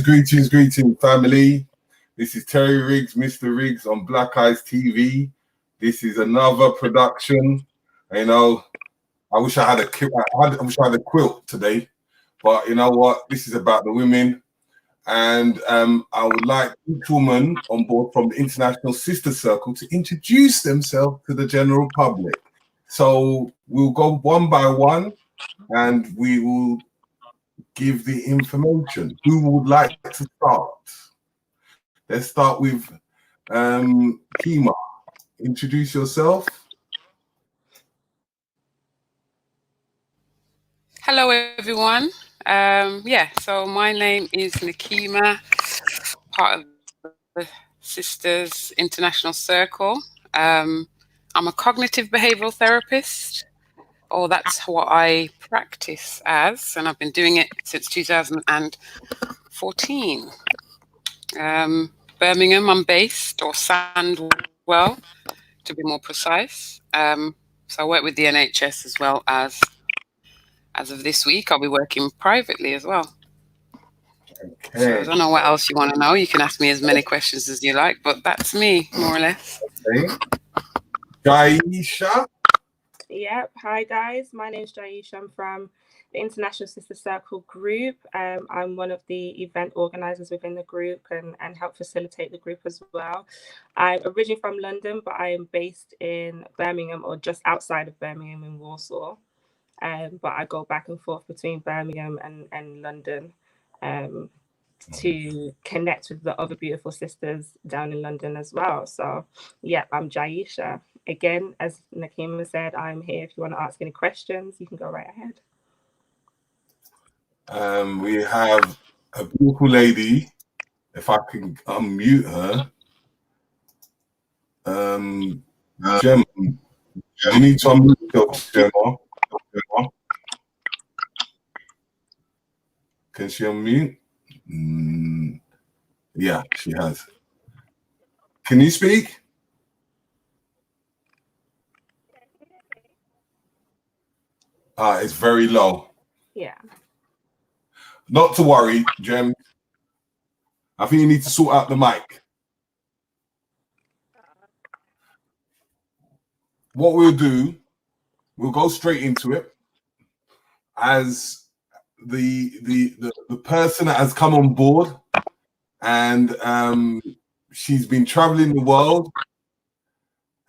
Greetings, family. This is Terry Riggs, Mr. Riggs on Black Eyes TV. This is another production. You know, I wish I had a quilt today, but you know what? This is about the women, and I would like each woman on board from the International Sister Circle to introduce themselves to the general public. So we'll go one by one, and we will give the information. Who would like to start? Let's start with Kima. Introduce yourself. Hello, everyone. So my name is Nikima, part of the Sisters International Circle. I'm a cognitive behavioral therapist, or that's what I practice as, and I've been doing it since 2014. Birmingham, I'm based, or Sandwell, to be more precise. So I work with the NHS as well as of this week, I'll be working privately as well. Okay. So I don't know what else you want to know. You can ask me as many questions as you like, but that's me, more or less. Okay. Jaisha. Yep. Hi, guys. My name is Jaisha. I'm from the International Sister Circle group. I'm one of the event organizers within the group and help facilitate the group as well. I'm originally from London, but I am based in Birmingham, or just outside of Birmingham in Warsaw. But I go back and forth between Birmingham and London to connect with the other beautiful sisters down in London as well. So, yeah, I'm Jaisha. Again, as Nakima said, I'm here. If you want to ask any questions, you can go right ahead. We have a beautiful lady. If I can unmute her. Gemma. You need to unmute yourself, Gemma. Can she unmute? Yeah, she has. Can you speak? It's very low. Yeah. Not to worry, Jem. I think you need to sort out the mic. What we'll do, we'll go straight into it. As the person that has come on board, and she's been traveling the world,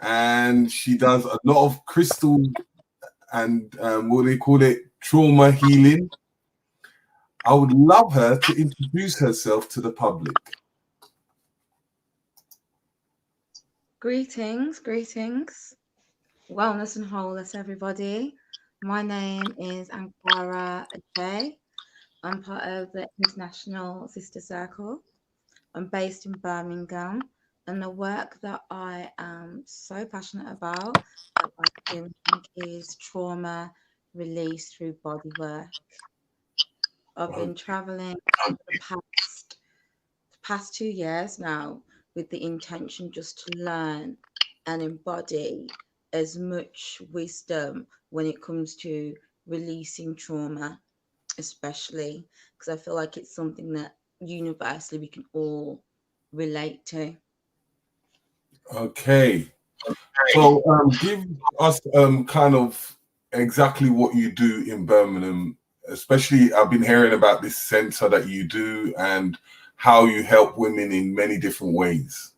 and she does a lot of crystal and what they call it, trauma healing. I would love her to introduce herself to the public. Greetings. Wellness and wholeness, everybody. My name is Ankara Ajay. I'm part of the International Sister Circle. I'm based in Birmingham, and the work that I am so passionate about that I think is trauma release through body work. I've been traveling for the past 2 years now with the intention just to learn and embody as much wisdom when it comes to releasing trauma especially because I feel like it's something that universally we can all relate to. Okay. So give us kind of exactly what you do in Birmingham, especially I've been hearing about this center that you do and how you help women in many different ways.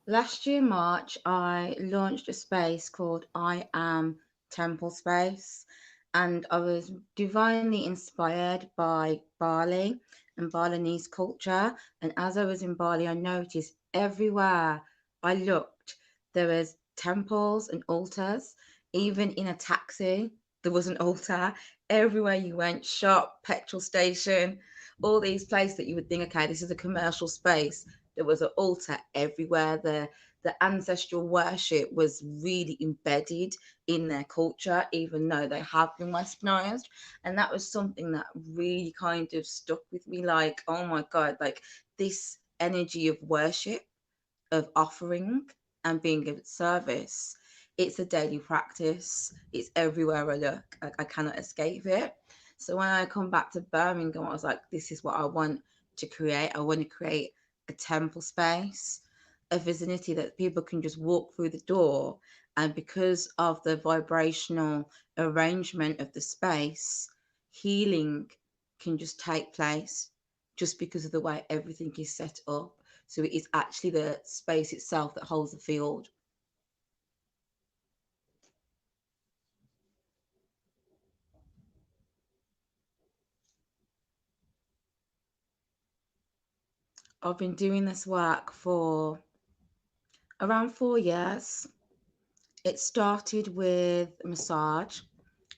Last year, March, I launched a space called I Am Temple Space, and I was divinely inspired by Bali and Balinese culture. And as I was in Bali, I noticed everywhere I looked, there was temples and altars. Even in a taxi, there was an altar. Everywhere you went, shop, petrol station, all these places that you would think, okay, this is a commercial space, there was an altar everywhere. The ancestral worship was really embedded in their culture, even though they have been westernized. And that was something that really kind of stuck with me, like, oh my God, like this energy of worship, of offering and being of service. It's a daily practice. It's everywhere I look. I cannot escape it. So when I come back to Birmingham, I was like, this is what I want to create. I want to create a temple space, a vicinity that people can just walk through the door. And because of the vibrational arrangement of the space, healing can just take place just because of the way everything is set up. So it is actually the space itself that holds the field. I've been doing this work for around 4 years. It started with massage.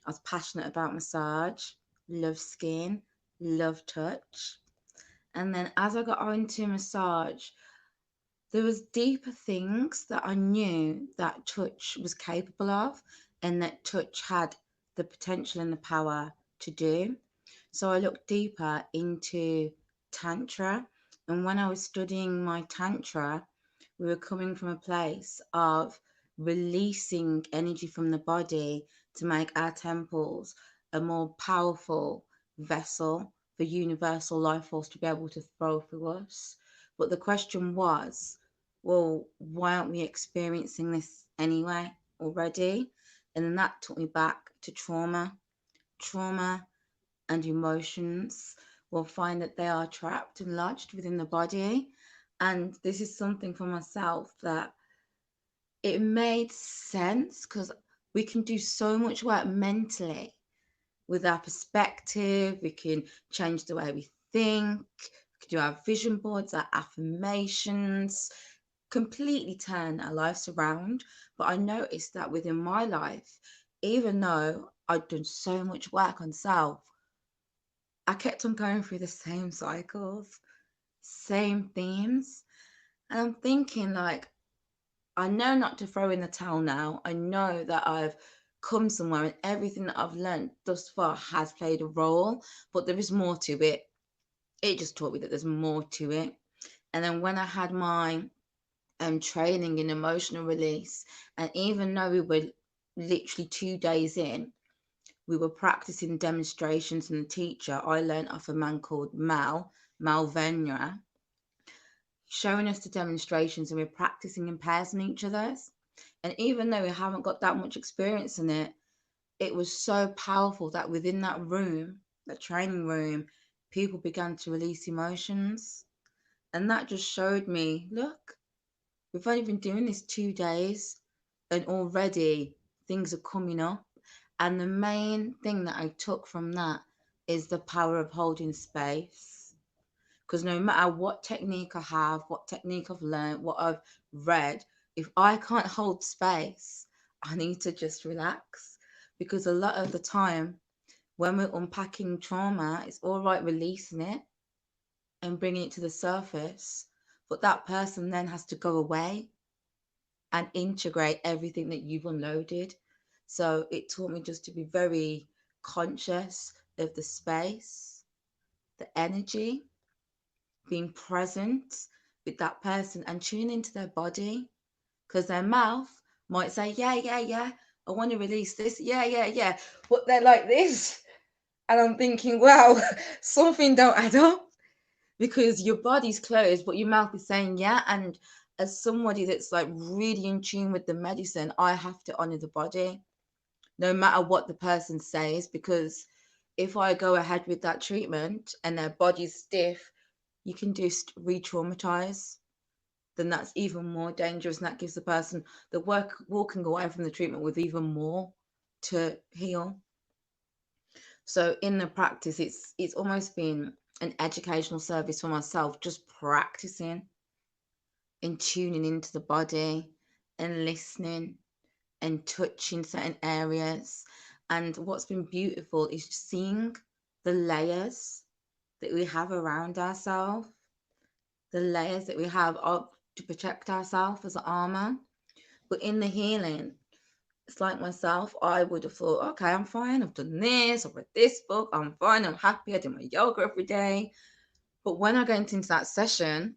I was passionate about massage, love skin, love touch. And then as I got into massage, there was deeper things that I knew that touch was capable of and that touch had the potential and the power to do. So I looked deeper into Tantra. And when I was studying my Tantra, we were coming from a place of releasing energy from the body to make our temples a more powerful vessel for universal life force to be able to flow through us. But the question was, well, why aren't we experiencing this anyway already? And then that took me back to trauma. Trauma and emotions will find that they are trapped and lodged within the body. And this is something for myself that it made sense because we can do so much work mentally with our perspective. We can change the way we think. We can do our vision boards, our affirmations, completely turn our lives around. But I noticed that within my life, even though I'd done so much work on self, I kept on going through the same cycles, same themes. And I'm thinking, like, I know not to throw in the towel now. I know that I've come somewhere and everything that I've learned thus far has played a role, but there is more to it. It just taught me that there's more to it. And then when I had my training in emotional release, and even though we were literally 2 days in, we were practicing demonstrations, and the teacher I learned off a man called Mal Venra, showing us the demonstrations, and we're practicing in pairs on each other's. And even though we haven't got that much experience in it, it was so powerful that within that room, that training room, people began to release emotions. And that just showed me, look, we've only been doing this 2 days and already things are coming up. And the main thing that I took from that is the power of holding space. Because no matter what technique I have, what technique I've learned, what I've read, if I can't hold space, I need to just relax. Because a lot of the time, when we're unpacking trauma, it's all right releasing it and bringing it to the surface. But that person then has to go away and integrate everything that you've unloaded. So it taught me just to be very conscious of the space, the energy, being present with that person and tune into their body because their mouth might say, yeah, yeah, yeah, I want to release this. Yeah. But they're like this. And I'm thinking, wow, something don't add up, because your body's closed, but your mouth is saying yeah. And as somebody that's like really in tune with the medicine, I have to honor the body, no matter what the person says, because if I go ahead with that treatment and their body's stiff, you can just re-traumatize. Then that's even more dangerous, and that gives the person the walking away from the treatment with even more to heal. So in the practice, it's almost been an educational service for myself, just practicing and tuning into the body and listening and touching certain areas. And what's been beautiful is seeing the layers that we have around ourselves, the layers that we have up to protect ourselves as armor. But in the healing, it's like myself, I would have thought, okay, I'm fine. I've done this. I've read this book. I'm fine. I'm happy. I do my yoga every day. But when I go into that session,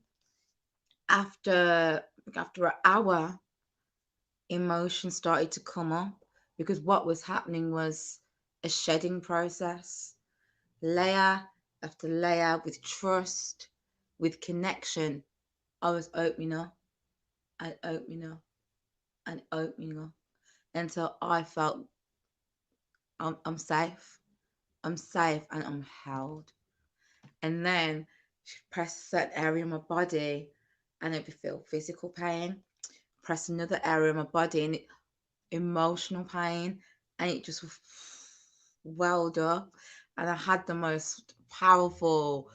after an hour, emotion started to come up, because what was happening was a shedding process, layer after layer, with trust, with connection. I was opening up and opening up and opening up until I felt I'm safe. I'm safe and I'm held. And then she pressed a certain area in my body and it would feel physical pain. Press another area in my body and emotional pain, and it just welled up. And I had the most powerful,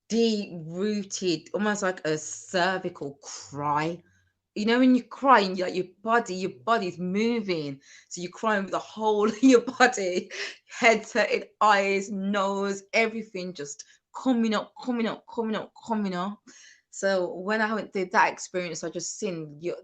deep rooted, almost like a cervical cry. You know, when you cry and like your body's moving, so you're crying with the whole of your body, head to eyes, nose, everything just coming up, coming up, coming up, coming up. So when I went through that experience, I just seen you.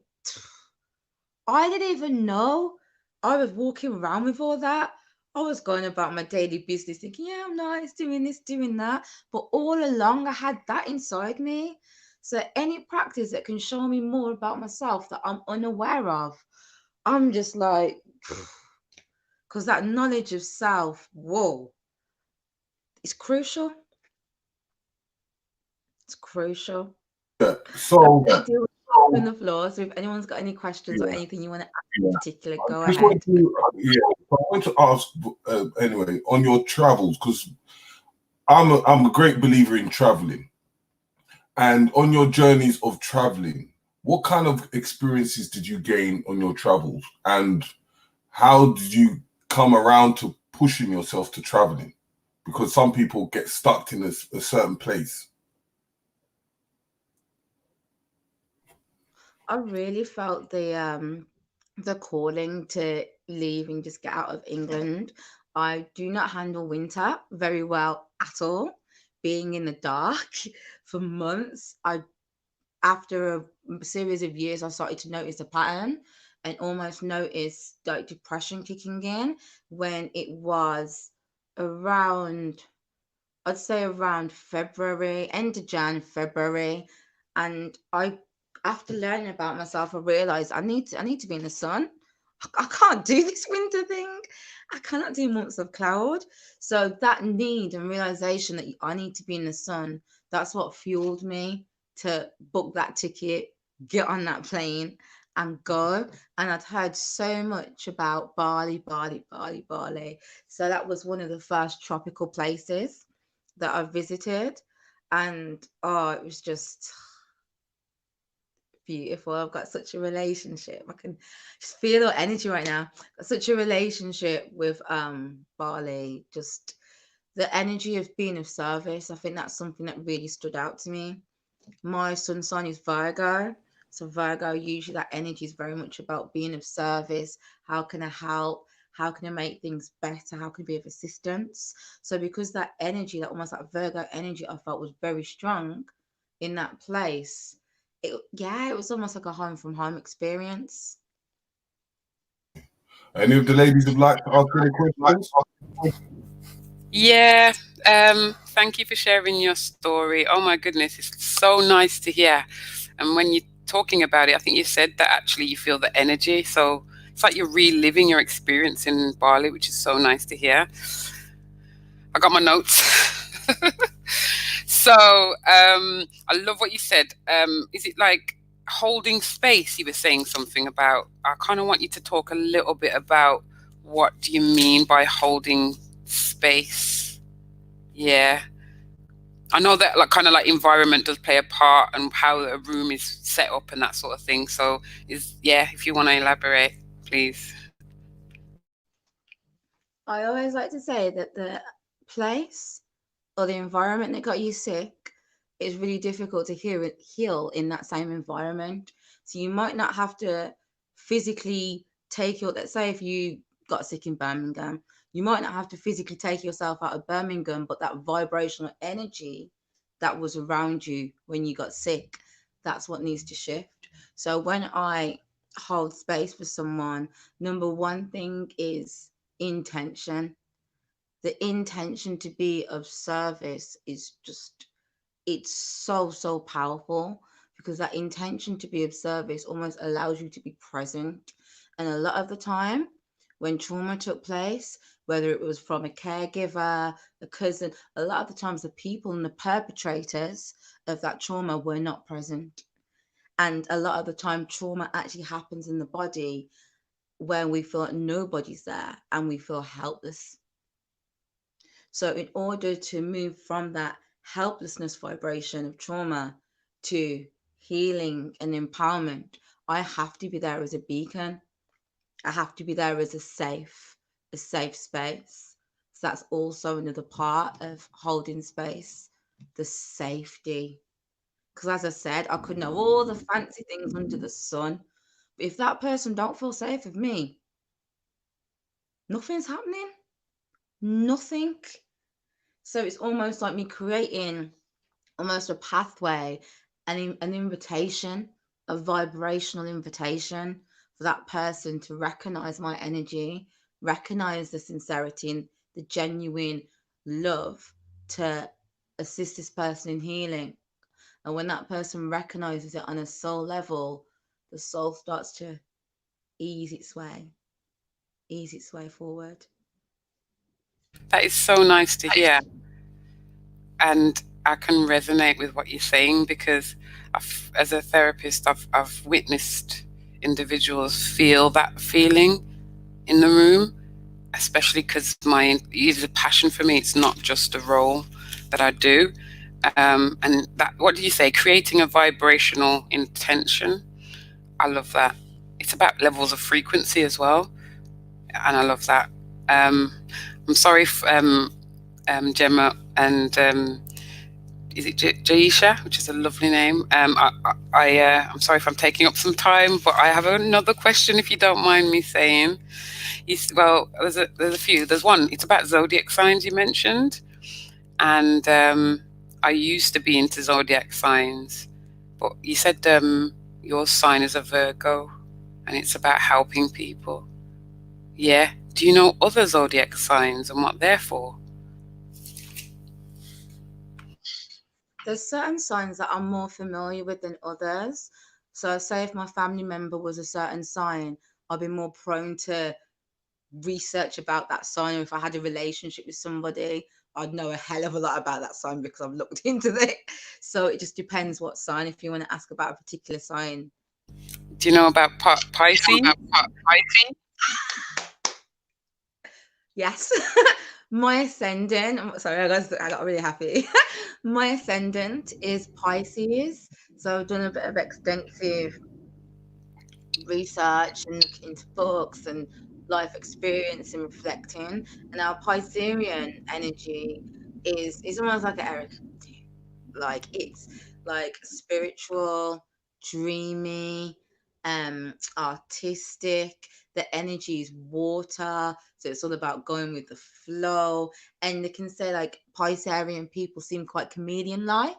I didn't even know I was walking around with all that. I was going about my daily business thinking, yeah, I'm nice, doing this, doing that. But all along, I had that inside me. So any practice that can show me more about myself that I'm unaware of, I'm just like, because that knowledge of self, whoa, it's crucial. It's crucial. Yeah. So I do open the floor. So if anyone's got any questions or anything you want to add in particular, go just ahead. I want to ask anyway on your travels, because I'm a great believer in traveling. And on your journeys of traveling, what kind of experiences did you gain on your travels? And how did you come around to pushing yourself to traveling? Because some people get stuck in a certain place. I really felt the calling to leave and just get out of England. I do not handle winter very well at all. Being in the dark for months, I after a series of years, I started to notice a pattern and almost notice like depression kicking in when it was around, I'd say around February, end of Jan, February. And after learning about myself, I realized I need to be in the sun. I can't do this winter thing. I cannot do months of cloud. So that need and realization that I need to be in the sun, that's what fueled me to book that ticket, get on that plane and go. And I'd heard so much about Bali, Bali, Bali, Bali. So that was one of the first tropical places that I visited. And oh, it was just beautiful. I've got such a relationship. I can just feel the energy right now. Got such a relationship with Bali. Just the energy of being of service. I think that's something that really stood out to me. My sun sign is Virgo. So Virgo, usually that energy is very much about being of service. How can I help? How can I make things better? How can I be of assistance? So because that energy, that almost that Virgo energy, I felt was very strong in that place. It was almost like a home from home experience. Any of the ladies would like to ask any questions? Yeah, thank you for sharing your story. Oh my goodness, it's so nice to hear. And when you're talking about it, I think you said that actually you feel the energy. So It's like you're reliving your experience in Bali, which is so nice to hear. I got my notes. So I love what you said. Is it like holding space? You were saying something about. I kind of want you to talk a little bit about what do you mean by holding space. Yeah, I know that like kind of like environment does play a part and how a room is set up and that sort of thing. So if you want to elaborate, please. I always like to say that the place or the environment that got you sick is really difficult to heal in that same environment. So you might not have to physically take your, let's say if you got sick in Birmingham, you might not have to physically take yourself out of Birmingham, but that vibrational energy that was around you when you got sick, that's what needs to shift. So when I hold space for someone, number one thing is intention. The intention to be of service is just, it's so powerful, because that intention to be of service almost allows you to be present. And a lot of the time when trauma took place, whether it was from a caregiver, a cousin, a lot of the times the people and the perpetrators of that trauma were not present. And a lot of the time trauma actually happens in the body when we feel like nobody's there and we feel helpless. So in order to move from that helplessness vibration of trauma to healing and empowerment, I have to be there as a beacon. I have to be there as a safe space. So that's also another part of holding space, the safety. Because as I said, I could know all the fancy things under the sun, but if that person don't feel safe with me, nothing's happening. Nothing. So it's almost like me creating almost a pathway, an invitation, a vibrational invitation for that person to recognize my energy, recognize the sincerity and the genuine love to assist this person in healing. And when that person recognizes it on a soul level, the soul starts to ease its way forward. That is so nice to hear. And I can resonate with what you're saying because as a therapist, I've witnessed individuals feel that feeling in the room, especially because it is a passion for me. It's not just a role that I do. And that, what do you say? Creating a vibrational intention. I love that. It's about levels of frequency as well. And I love that. I'm sorry, Gemma and is it Jaisha, which is a lovely name. I'm sorry if I'm taking up some time, but I have another question, if you don't mind me saying. Well, there's a few. There's one. It's about zodiac signs you mentioned, and I used to be into zodiac signs, but you said your sign is a Virgo, and it's about helping people. Yeah. Do you know other zodiac signs and what they're for? There's certain signs that I'm more familiar with than others. So say if my family member was a certain sign, I'd be more prone to research about that sign. Or if I had a relationship with somebody, I'd know a hell of a lot about that sign because I've looked into it. So it just depends what sign, if you want to ask about a particular sign. Do you know about Pisces? Yes. My ascendant, sorry, I got really happy. My ascendant is Pisces. So I've done a bit of extensive research and looking into books and life experience and reflecting. And our Piscean energy is almost like an Eric. Like it's like spiritual, dreamy, artistic. The energy is water, so it's all about going with the flow. And they can say like Piscean people seem quite chameleon like,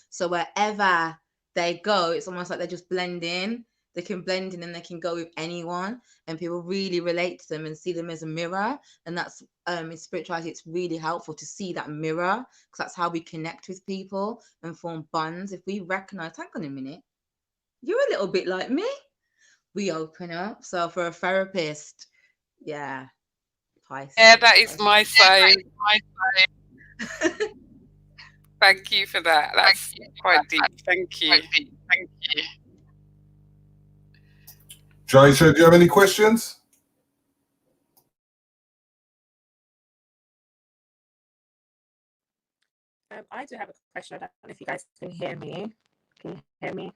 so wherever they go, it's almost like they just blend in. They can blend in and they can go with anyone, and people really relate to them and see them as a mirror. And that's in spirituality, it's really helpful to see that mirror, because that's how we connect with people and form bonds. If we recognize, hang on a minute, you're a little bit like me. we open up. So for a therapist, yeah, Pisces. Yeah, that is my sign. Thank you for that. That's quite deep. Thank you. Jaisha, do you have any questions? I do have a question. I don't know if you guys can hear me. Can you hear me?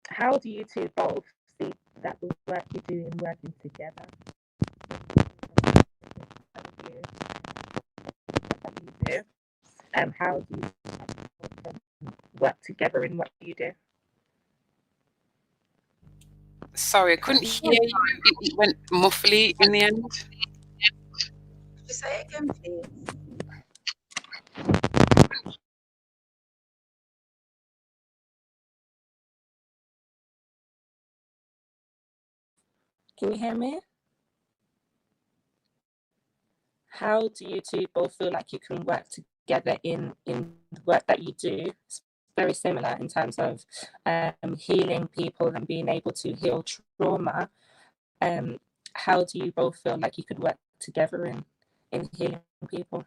How do you two both see that the work you do in working together? How do you work together in what you do? Sorry, I couldn't hear you. It went muffly in the end. Could you say it again, please? Can you hear me? How do you two both feel like you can work together in the work that you do? It's very similar in terms of healing people and being able to heal trauma. How do you both feel like you could work together in healing people?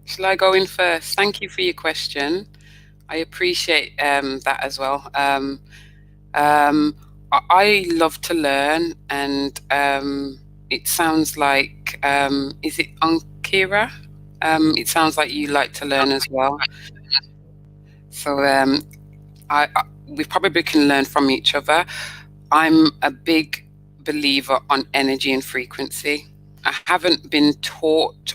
Shall I go in first? Thank you for your question. I appreciate that as well. I love to learn, and it sounds like, is it Ankira? It sounds like you like to learn as well. So we probably can learn from each other. I'm a big believer on energy and frequency. I haven't been taught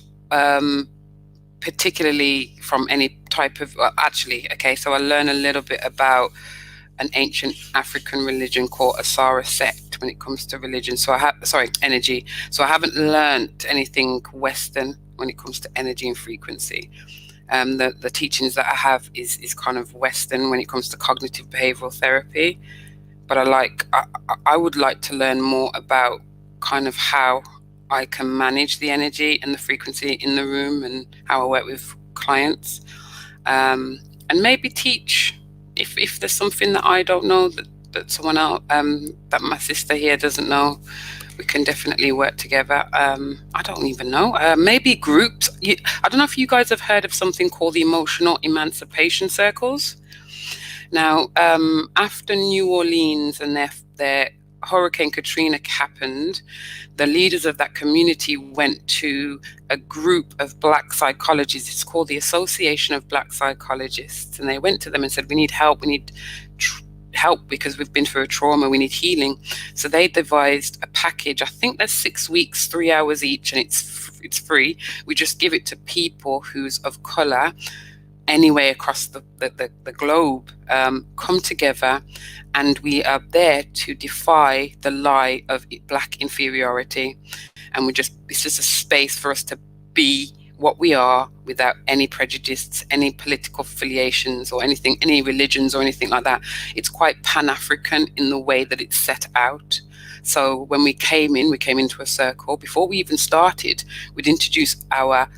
particularly from any type of, well, actually, okay, so I learn a little bit about an ancient African religion called Asara sect when it comes to religion. So energy. So I haven't learned anything Western when it comes to energy and frequency. The teachings that I have is kind of Western when it comes to cognitive behavioral therapy. But I would like to learn more about kind of how I can manage the energy and the frequency in the room and how I work with clients, and maybe teach if there's something that I don't know that someone else, that my sister here doesn't know. We can definitely work together. I don't even know. Maybe groups. I don't know if you guys have heard of something called the emotional emancipation circles. Now, after New Orleans and their Hurricane Katrina happened, the leaders of that community went to a group of Black psychologists. It's called the Association of Black Psychologists. And they went to them and said, we need help. We need help because we've been through a trauma. We need healing. So they devised a package. I think there's 6 weeks, 3 hours each, and it's free. We just give it to people who's of color anywhere across the globe, come together, and we are there to defy the lie of Black inferiority. And it's just a space for us to be what we are without any prejudice, any political affiliations or anything, any religions or anything like that. It's quite Pan-African in the way that it's set out. So when we came into a circle. Before we even started, we'd introduce our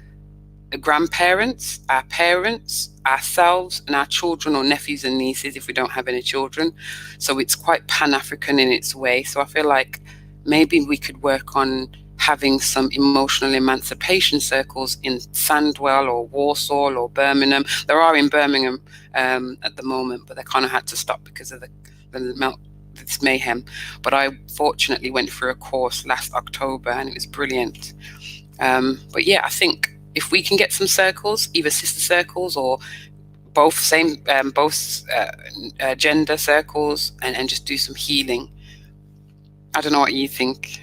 grandparents, our parents, ourselves, and our children or nephews and nieces if we don't have any children. So it's quite Pan-African in its way. So I feel like maybe we could work on having some emotional emancipation circles in Sandwell or Warsaw or Birmingham. There are in Birmingham at the moment, but they kind of had to stop because of this mayhem. But I fortunately went through a course last October and it was brilliant. But yeah, I think if we can get some circles, either sister circles or both gender circles, and just do some healing. I don't know what you think.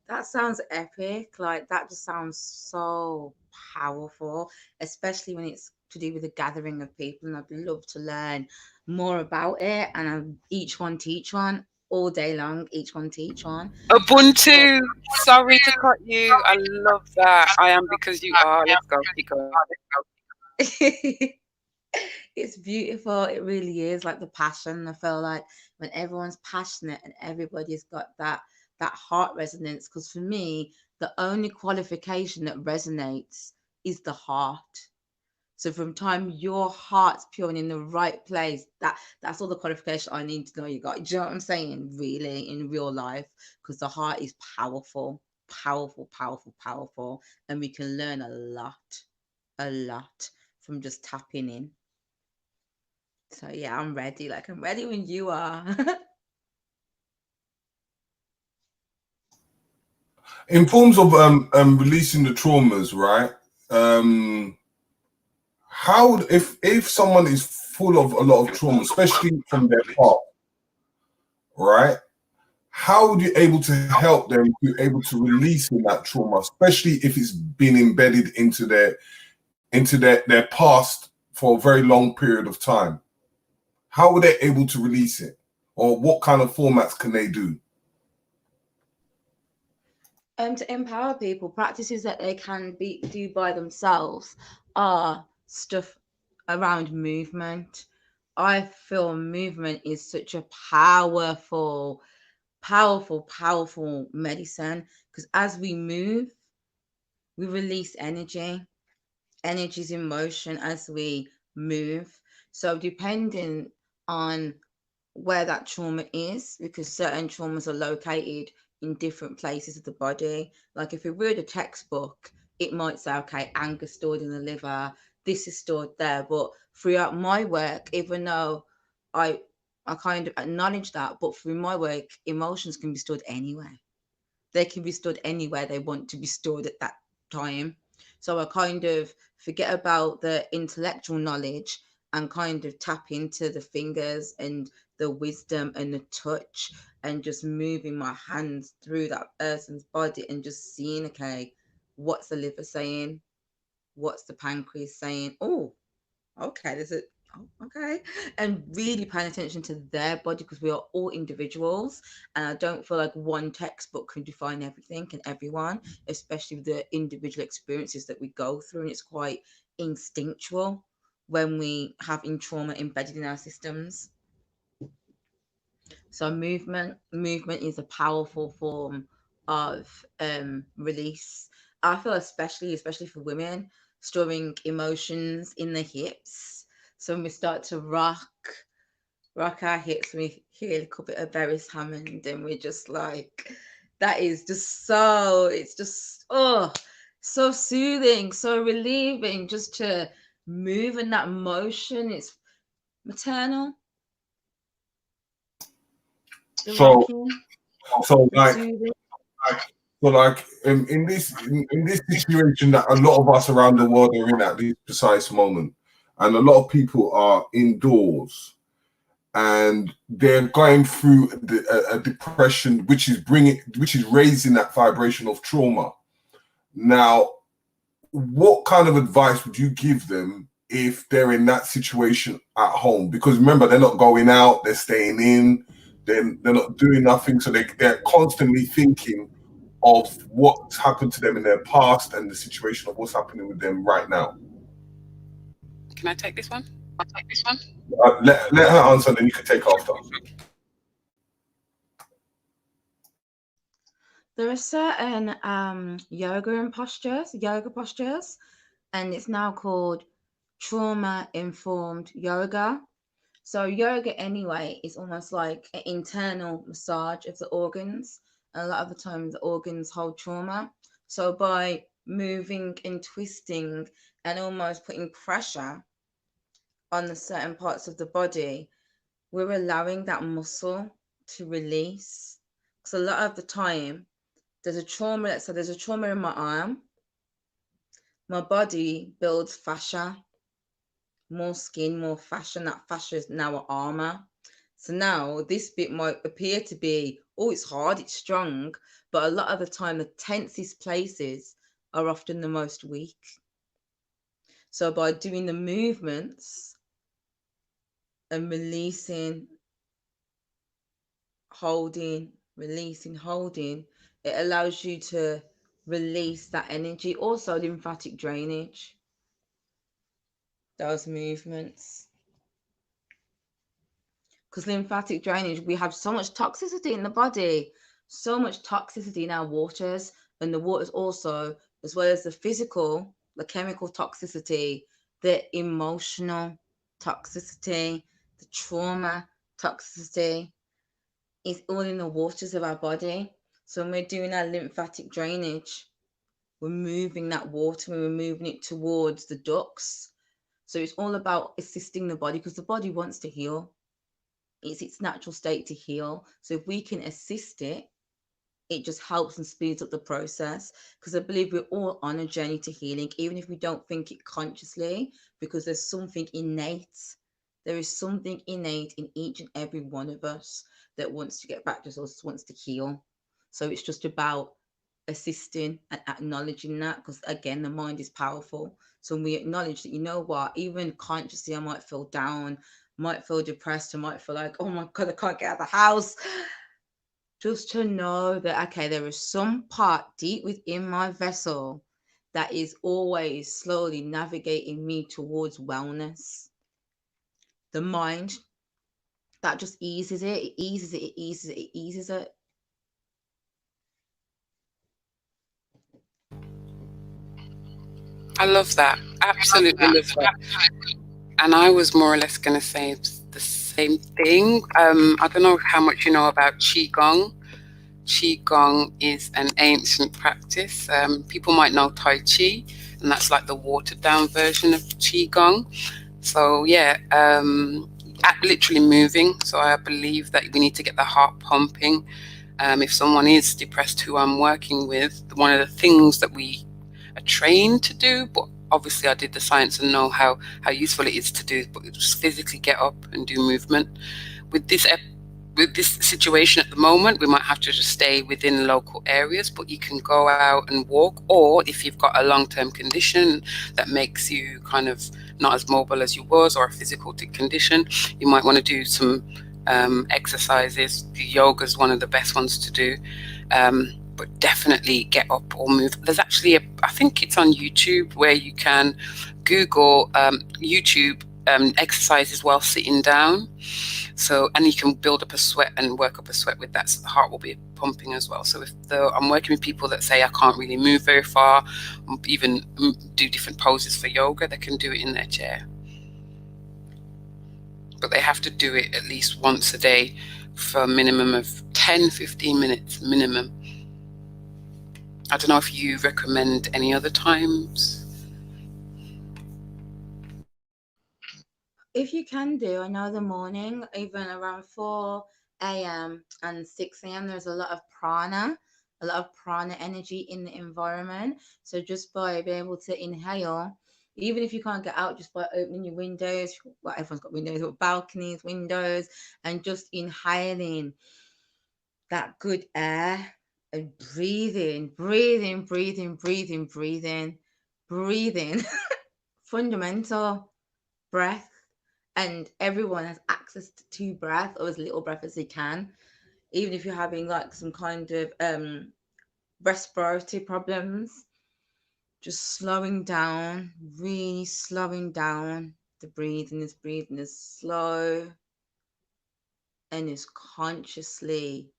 That sounds epic. Like, that just sounds so powerful, especially when it's to do with a gathering of people. And I'd love to learn more about it. And each one teach one all day long. Each one teach one. Ubuntu. Sorry to cut you. I love that. I am because you are. Let's go. Keep going. It's beautiful. It really is, like the passion. I feel like when everyone's passionate and everybody's got that heart resonance, because for me, the only qualification that resonates is the heart. So from time your heart's pure and in the right place, that's all the qualification I need to know you got. Do you know what I'm saying? Really, in real life, because the heart is powerful, powerful, powerful, powerful, and we can learn a lot from just tapping in. So yeah, I'm ready. Like I'm ready when you are. In forms of releasing the traumas, right? How if someone is full of a lot of trauma, especially from their past, right? How would you able to help them be able to release in that trauma, especially if it's been embedded into their past for a very long period of time? How were they able to release it, or what kind of formats can they do? To empower people, practices that they can do by themselves are stuff around movement. I feel movement is such a powerful, powerful, powerful medicine, because as we move, we release energy. Energy is in motion as we move. So depending on where that trauma is, because certain traumas are located in different places of the body. Like if you read a textbook, it might say, okay, anger stored in the liver, this is stored there. But throughout my work, even though I I kind of acknowledge that, but through my work, emotions can be stored anywhere. They can be stored anywhere they want to be stored at that time. So I kind of forget about the intellectual knowledge and kind of tap into the fingers and the wisdom and the touch and just moving my hands through that person's body and just seeing, okay, what's the liver saying? What's the pancreas saying? Oh, okay, okay, and really paying attention to their body, because we are all individuals, and I don't feel like one textbook can define everything and everyone, especially the individual experiences that we go through, and it's quite instinctual when we have in trauma embedded in our systems. So movement is a powerful form of release. I feel especially for women, storing emotions in the hips. So when we start to rock our hips, we hear a little bit of Beres Hammond, and we're just like, that is just so, it's just, oh, so soothing, so relieving, just to move in that motion. It's maternal, the So, rocking, so the like, soothing. in this situation that a lot of us around the world are in at this precise moment, and a lot of people are indoors, and they're going through a depression, which is raising that vibration of trauma. Now, what kind of advice would you give them if they're in that situation at home? Because remember, they're not going out, they're staying in, they're not doing nothing, so they're constantly thinking of what's happened to them in their past and the situation of what's happening with them right now. Can I take this one? I'll take this one. Let her answer, and then you can take after. There are certain yoga postures, and it's now called trauma informed yoga. So yoga anyway is almost like an internal massage of the organs. And a lot of the time the organs hold trauma. So by moving and twisting and almost putting pressure on the certain parts of the body, we're allowing that muscle to release. Because a lot of the time there's a trauma, let's say there's a trauma in my arm, my body builds fascia, more skin, more fascia, and that fascia is now an armor. So now this bit might appear to be, oh, it's hard, it's strong, but a lot of the time the tensest places are often the most weak. So by doing the movements and releasing, holding, releasing, holding, it allows you to release that energy. Also lymphatic drainage, those movements. Because lymphatic drainage, we have so much toxicity in the body, so much toxicity in our waters, and the waters also, as well as the physical, the chemical toxicity, the emotional toxicity, the trauma toxicity is all in the waters of our body. So when we're doing our lymphatic drainage, we're moving that water and we're moving it towards the ducts. So it's all about assisting the body, because the body wants to heal. It's its natural state to heal. So if we can assist it, it just helps and speeds up the process, because I believe we're all on a journey to healing, even if we don't think it consciously, because there's something innate. There is something innate in each and every one of us that wants to get back to us, wants to heal. So it's just about assisting and acknowledging that, because again, the mind is powerful. So when we acknowledge that, you know what, even consciously I might feel down, might feel depressed, I might feel like, oh my God, I can't get out of the house. Just to know that, okay, there is some part deep within my vessel that is always slowly navigating me towards wellness. The mind, that just eases it. It eases it. It eases it. It eases it. I love that. Absolutely love that. And I was more or less going to say the same thing. I don't know how much you know about Qigong. Qigong is an ancient practice. People might know Tai Chi, and that's like the watered down version of Qigong. So yeah, literally moving. So I believe that we need to get the heart pumping. If someone is depressed who I'm working with, one of the things that we are trained to do, but obviously I did the science and know how useful it is to do, but just physically get up and do movement. With this situation at the moment, we might have to just stay within local areas, but you can go out and walk, or if you've got a long-term condition that makes you kind of not as mobile as you was, or a physical condition, you might want to do some exercises. Yoga is one of the best ones to do, but definitely get up or move. There's actually I think it's on YouTube, where you can Google YouTube exercises while sitting down. So, and you can build up a sweat and work up a sweat with that, so the heart will be pumping as well. So if I'm working with people that say I can't really move very far, even do different poses for yoga, they can do it in their chair. But they have to do it at least once a day for a minimum of 10-15 minutes minimum. I don't know if you recommend any other times. If you can do, I know the morning, even around 4 a.m. and 6 a.m., there's a lot of prana energy in the environment. So just by being able to inhale, even if you can't get out, just by opening your windows, well, everyone's got windows, or balconies, windows, and just inhaling that good air and breathing. Fundamental breath. And everyone has access to breath, or as little breath as they can. Even if you're having like some kind of respiratory problems, just slowing down, really slowing down. The breathing is slow and as consciously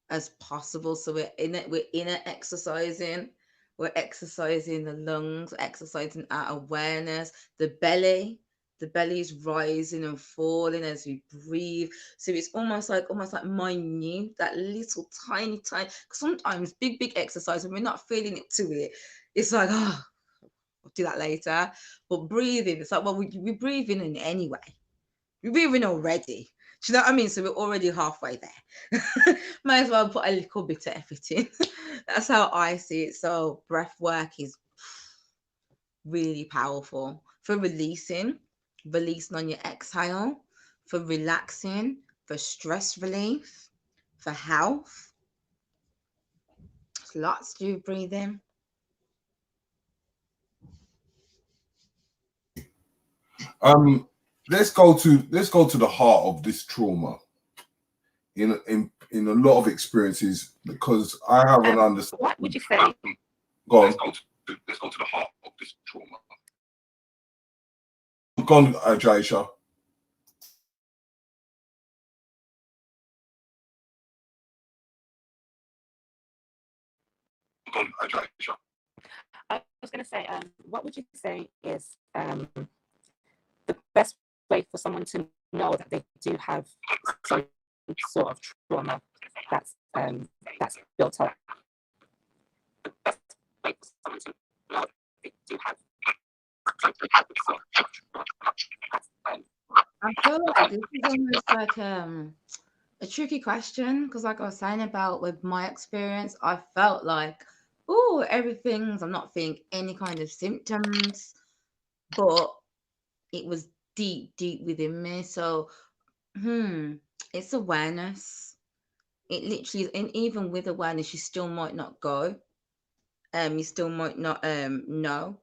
as possible. So we're in it exercising. We're exercising the lungs, exercising our awareness, the belly. The belly is rising and falling as we breathe. So it's almost like minute, that little tiny. Because sometimes big exercise, when we're not feeling it to it, it's like, oh, I'll do that later. But breathing, it's like, well, we're breathing in anyway. We're breathing already. Do you know what I mean? So we're already halfway there. Might as well put a little bit of effort in. That's how I see it. So breath work is really powerful for releasing on your exhale, for relaxing, for stress relief, for health. There's lots to do breathing. Let's go to the heart of this trauma in a lot of experiences, because I have an understanding. What would you say? Go on. Let's go to the heart of this trauma. Go on, Jaisha. Go on, Jaisha. I was going to say, what would you say is the best way for someone to know that they do have some sort of trauma that's built up? The best way for someone to know that they do have some sort of trauma that's I feel like this is almost like a tricky question because, like I was saying about with my experience, I felt like, oh, I'm not feeling any kind of symptoms, but it was deep within me. So, it's awareness. It literally, and even with awareness, you still might not go. You still might not know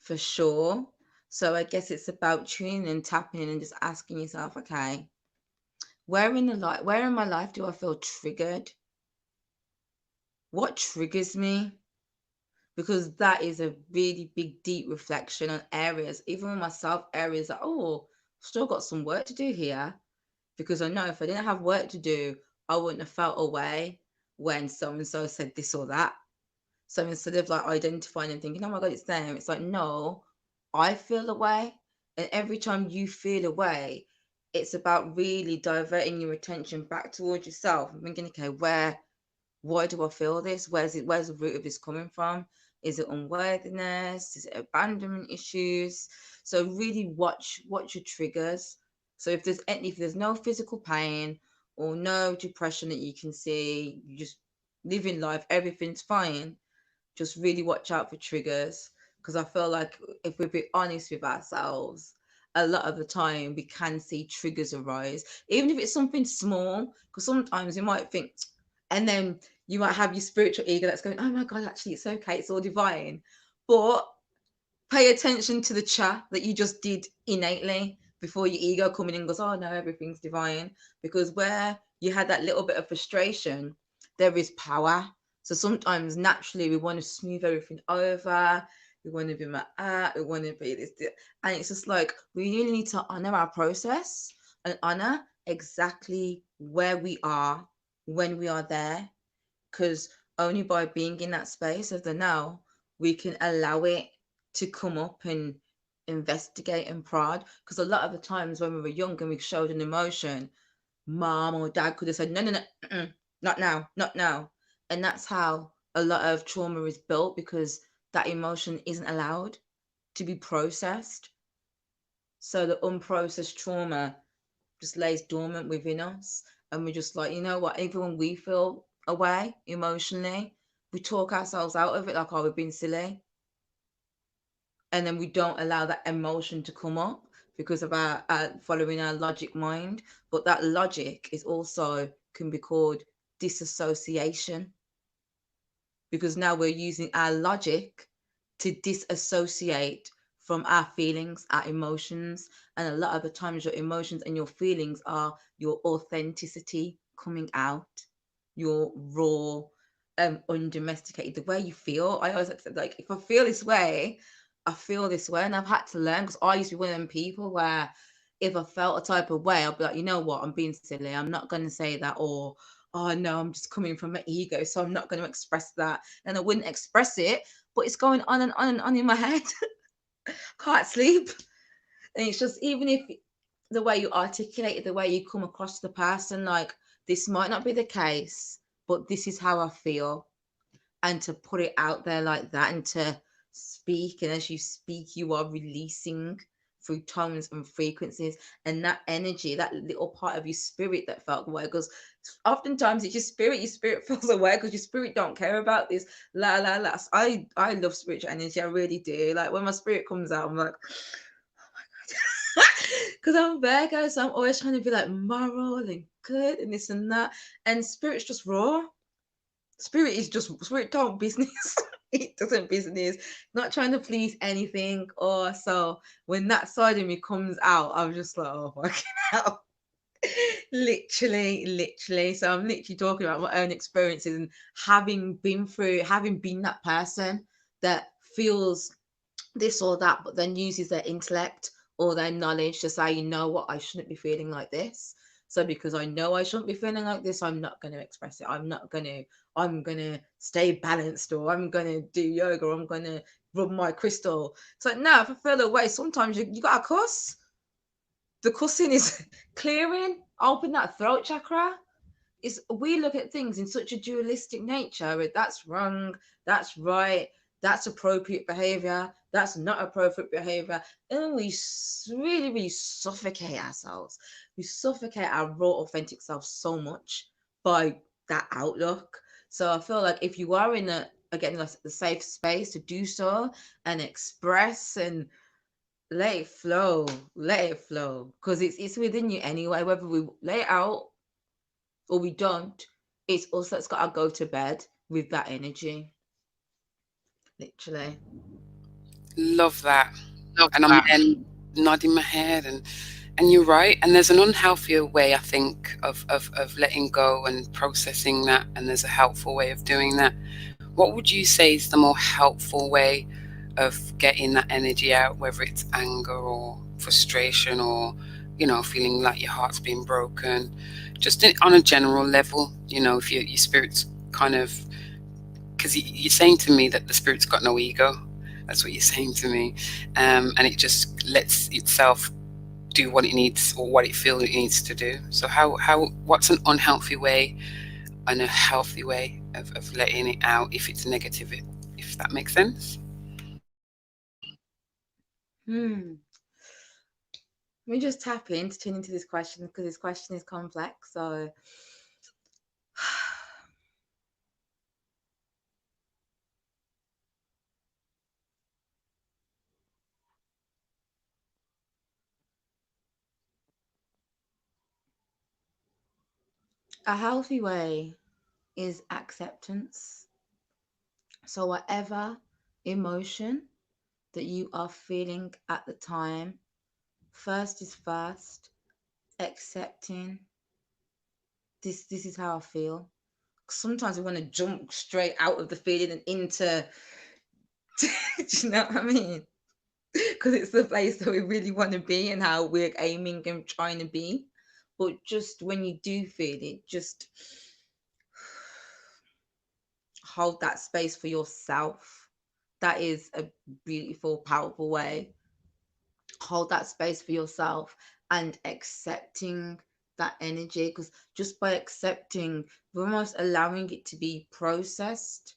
for sure. So I guess it's about tuning and tapping in and just asking yourself, okay, where in my life do I feel triggered? What triggers me? Because that is a really big, deep reflection on areas, even with myself, areas that, oh, still got some work to do here. Because I know if I didn't have work to do, I wouldn't have felt away when so and so said this or that. So instead of like identifying and thinking, oh my God, it's them, it's like, no, I feel away. And every time you feel away, it's about really diverting your attention back towards yourself and thinking, okay, why do I feel this? Where's the root of this coming from? Is it unworthiness? Is it abandonment issues? So really watch your triggers. So if there's no physical pain or no depression that you can see, you just living life, everything's fine. Just really watch out for triggers, because I feel like if we're be honest with ourselves, a lot of the time we can see triggers arise, even if it's something small. Because sometimes you might think, and then you might have your spiritual ego that's going, oh my God, actually it's okay, it's all divine. But pay attention to the chat that you just did innately before your ego coming in and goes, oh no, everything's divine. Because where you had that little bit of frustration, there is power. So sometimes naturally we want to smooth everything over. We want to be we want to be this. And it's just like, we really need to honor our process and honor exactly where we are when we are there. Because only by being in that space of the now, we can allow it to come up and investigate and prod. Because a lot of the times when we were young and we showed an emotion, mom or dad could have said, no, no, no, not now, not now. And that's how a lot of trauma is built, because that emotion isn't allowed to be processed. So the unprocessed trauma just lays dormant within us. And we're just like, you know what, even when we feel away emotionally, we talk ourselves out of it like, oh, we've been silly. And then we don't allow that emotion to come up because of our following our logic mind. But that logic is also can be called disassociation, because now we're using our logic to disassociate from our feelings, our emotions. And a lot of the times your emotions and your feelings are your authenticity coming out, your raw, undomesticated, the way you feel. I always like, if I feel this way, I feel this way. And I've had to learn, because I used to be one of them people where if I felt a type of way, I'll be like, you know what, I'm being silly, I'm not going to say that. Or, oh no, I'm just coming from my ego, so I'm not going to express that. And I wouldn't express it, but it's going on and on and on in my head. Can't sleep. And it's just, even if the way you articulate it, the way you come across the person, like, this might not be the case, but this is how I feel. And to put it out there like that, and to speak, and as you speak, you are releasing through tones and frequencies, and that energy, that little part of your spirit that felt away, because oftentimes it's your spirit feels away because your spirit don't care about this la la la. I love spiritual energy, I really do. Like, when my spirit comes out, I'm like, oh my God. Because I'm Virgo, so I'm always trying to be like moral and good and this and that, and spirit's just raw. Spirit don't business. It doesn't business, not trying to please anything. Or so when that side of me comes out, I'm just like, oh fucking hell. literally. So I'm literally talking about my own experiences, and having been that person that feels this or that, but then uses their intellect or their knowledge to say, you know what, I shouldn't be feeling like this. So because I know I shouldn't be feeling like this, I'm not going to express it. I'm going to stay balanced, or I'm going to do yoga, or I'm going to rub my crystal. It's like, no, if I feel away, sometimes you got to cuss. The cussing is clearing, open that throat chakra. We look at things in such a dualistic nature. That's wrong, that's right, that's appropriate behavior, that's not appropriate behavior, and we really, really suffocate ourselves. We suffocate our raw, authentic self so much by that outlook. So I feel like if you are in the safe space to do so and express and let it flow, because it's within you anyway, whether we lay it out or we don't. It's us that's got to go to bed with that energy. Literally. Love that. And I'm then nodding my head, and you're right. And there's an unhealthier way, I think, of letting go and processing that, and there's a helpful way of doing that. What would you say is the more helpful way of getting that energy out, whether it's anger or frustration, or feeling like your heart's being broken, just on a general level? If your spirit's kind of, because you're saying to me that the spirit's got no ego. That's what you're saying to me, and it just lets itself do what it needs, or what it feels it needs to do. So what's an unhealthy way and a healthy way of letting it out if it's negative, if that makes sense? Let me just tap in to tune into this question, because this question is complex. So a healthy way is acceptance. So whatever emotion that you are feeling at the time, first is first, accepting this is how I feel. Sometimes we want to jump straight out of the feeling and into do you know what I mean? Because it's the place that we really want to be and how we're aiming and trying to be. But just when you do feel it, just hold that space for yourself. That is a beautiful, powerful way. Hold that space for yourself and accepting that energy, because just by accepting, we're almost allowing it to be processed.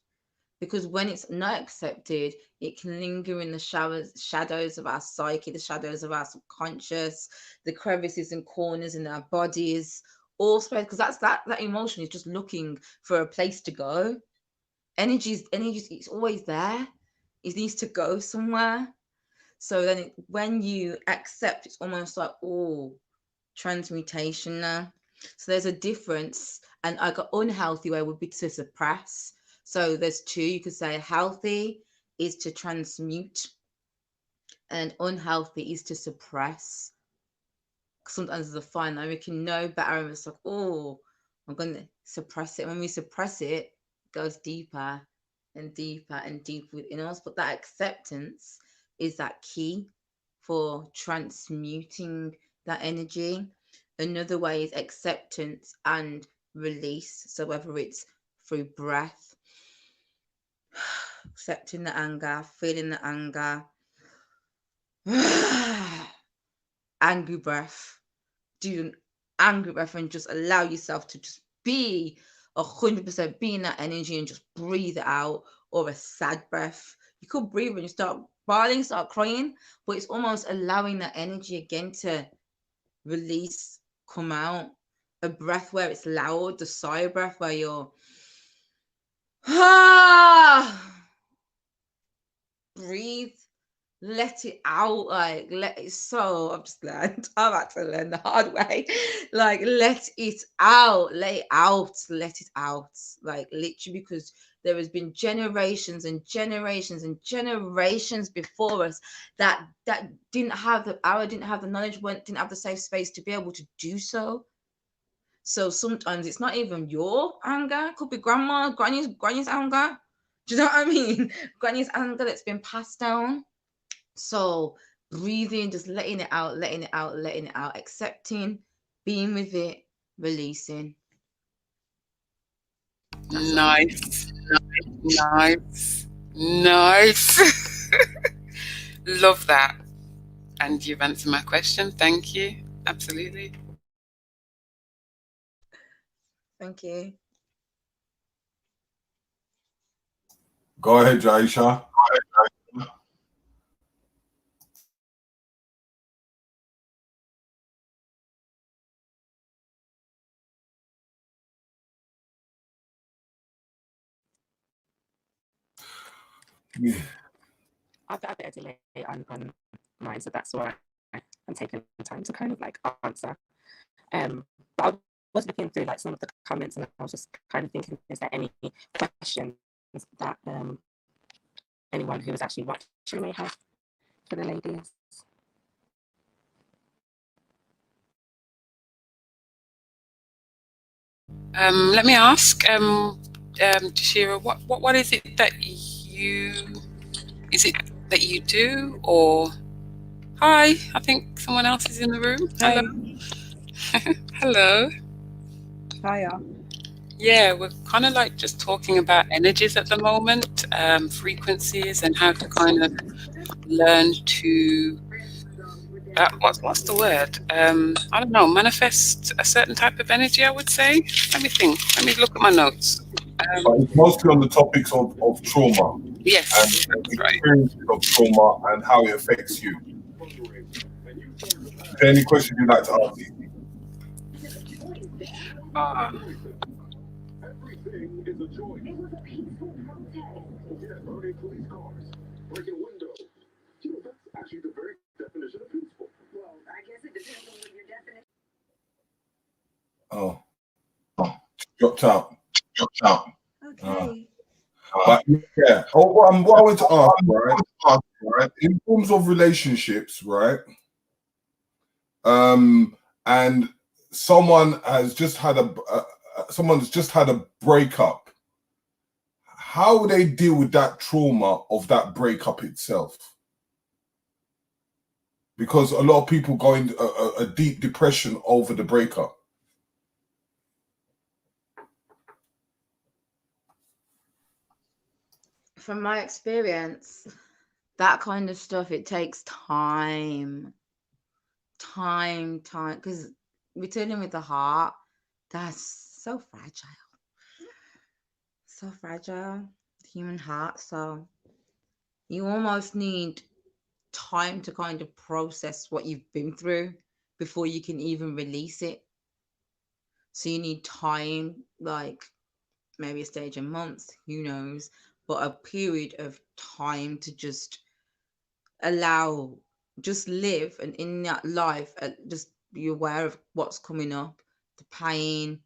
Because when it's not accepted, it can linger in the shadows of our psyche, the shadows of our subconscious, the crevices and corners in our bodies, all space. Because that emotion is just looking for a place to go. Energy, it's always there. It needs to go somewhere. So then when you accept, it's almost like, oh, transmutation now. So there's a difference. And like an unhealthy way would be to suppress. So there's two. You could say healthy is to transmute, and unhealthy is to suppress. Sometimes there's a fine line. We can know better, and it's like, oh, I'm going to suppress it. When we suppress it, it goes deeper and deeper and deeper within us. But that acceptance is that key for transmuting that energy. Another way is acceptance and release. So whether it's through breath, accepting the anger, feeling the anger, angry breath, do an angry breath and just allow yourself to just be 100% be in that energy and just breathe it out. Or a sad breath, you could breathe when you start bawling, start crying, but it's almost allowing that energy again to release, come out. A breath where it's loud, the sigh breath where you're breathe, let it out, like let it. So I'm just glad I've had to learn the hard way. Like let it out, let it out, let it out. Like literally, because there has been generations and generations and generations before us that didn't have the power, didn't have the knowledge, didn't have the safe space to be able to do so. So sometimes it's not even your anger, it could be granny's anger. Do you know what I mean? Granny's anger that's been passed down. So breathing, just letting it out, accepting being with it, releasing. That's all. Nice, nice, nice. Love that. And you've answered my question. Thank you. Absolutely. Thank you. Go ahead, Jaisha. Yeah. I've got a bit of delay on mine, so that's why I'm taking the time to kind of like answer. But I was looking through like some of the comments, and I was just kind of thinking, is there any questions that anyone who is actually watching may have for the ladies? Let me ask, Deshira, what is it that is it that you do, or hi? I think someone else is in the room. Hello, hello. Hiya. Yeah, we're kind of like just talking about energies at the moment, frequencies, and how to kind of learn to what's the word? I don't know, manifest a certain type of energy, I would say. Let me think. Let me look at my notes. But it's mostly on the topics of trauma Yes, and that's right. experiences of trauma and how it affects you. Is there any questions you'd like to ask? Ah, Oh, dropped out. Okay. But yeah, what I want to ask, right, in terms of relationships, right, and someone has just had someone's just had a breakup. How would they deal with that trauma of that breakup itself? Because a lot of people go into a deep depression over the breakup. From my experience, that kind of stuff, it takes time, because returning with the heart, that's so fragile, the human heart. So you almost need time to kind of process what you've been through before you can even release it. So you need time, like maybe a stage of months, who knows, but a period of time to just allow, just live, and in that life, just be aware of what's coming up, the pain,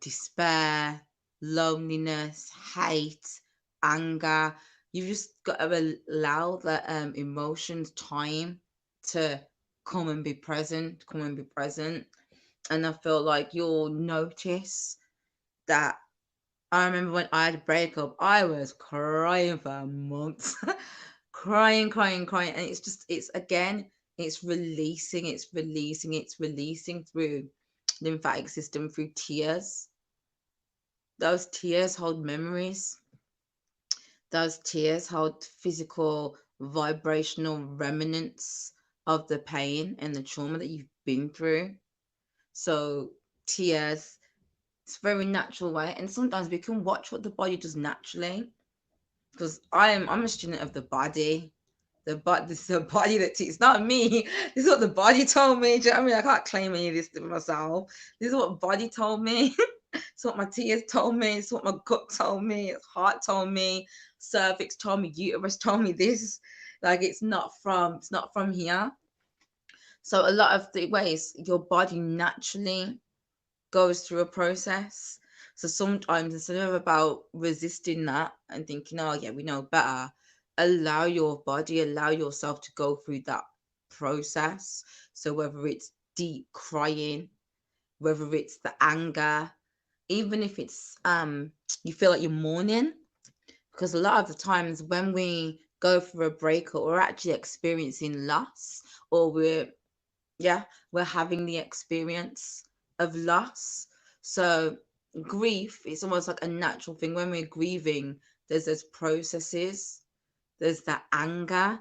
despair, loneliness, hate, anger. You've just got to allow the emotions time to come and be present. And I feel like you'll notice that. I remember when I had a breakup, I was crying for months, crying, and it's releasing, it's releasing through lymphatic system, through tears. Those tears hold memories. Those tears hold physical, vibrational remnants of the pain and the trauma that you've been through. So tears, it's a very natural way, and sometimes we can watch what the body does naturally. Because I'm a student of the body. This is the body it's not me. This is what the body told me. Do you know what I mean? I can't claim any of this to myself. This is what body told me. It's what my tears told me. It's what my gut told me. It's heart told me. Cervix told me. Uterus told me this. Like it's not from here. So a lot of the ways your body naturally goes through a process. So sometimes instead of about resisting that and thinking, oh yeah, we know better, allow your body, allow yourself to go through that process. So whether it's deep crying, whether it's the anger, even if it's you feel like you're mourning, because a lot of the times when we go through a breakup, we're actually experiencing loss, or we're Yeah, we're having the experience of loss. So grief is almost like a natural thing. When we're grieving, there's processes, there's that anger.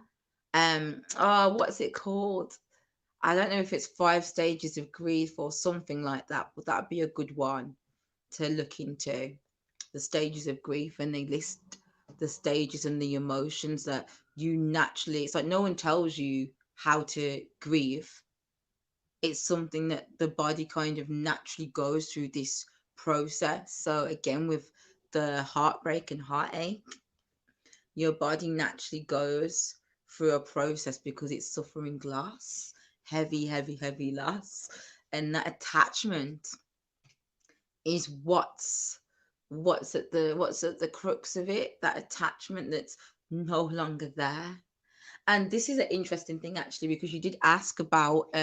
Oh, what's it called? I don't know if it's 5 stages of grief or something like that, but that'd be a good one to look into. The stages of grief, and they list the stages and the emotions that you naturally, it's like no one tells you how to grieve. It's something that the body kind of naturally goes through this process. So again, with the heartbreak and heartache, your body naturally goes through a process because it's suffering loss, heavy, heavy, heavy loss. And that attachment is what's at the crux of it, that attachment that's no longer there. And this is an interesting thing actually, because you did ask about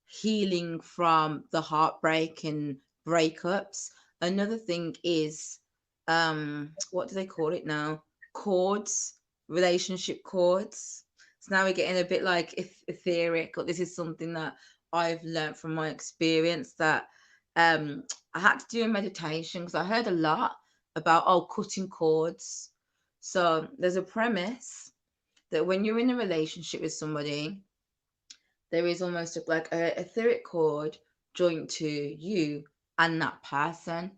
healing from the heartbreak and breakups. Another thing is, what do they call it now? Chords, relationship chords. So now we're getting a bit like etheric. This is something that I've learned from my experience, that I had to do a meditation because I heard a lot about cutting cords. So there's a premise that when you're in a relationship with somebody, there is almost like a etheric cord joined to you and that person.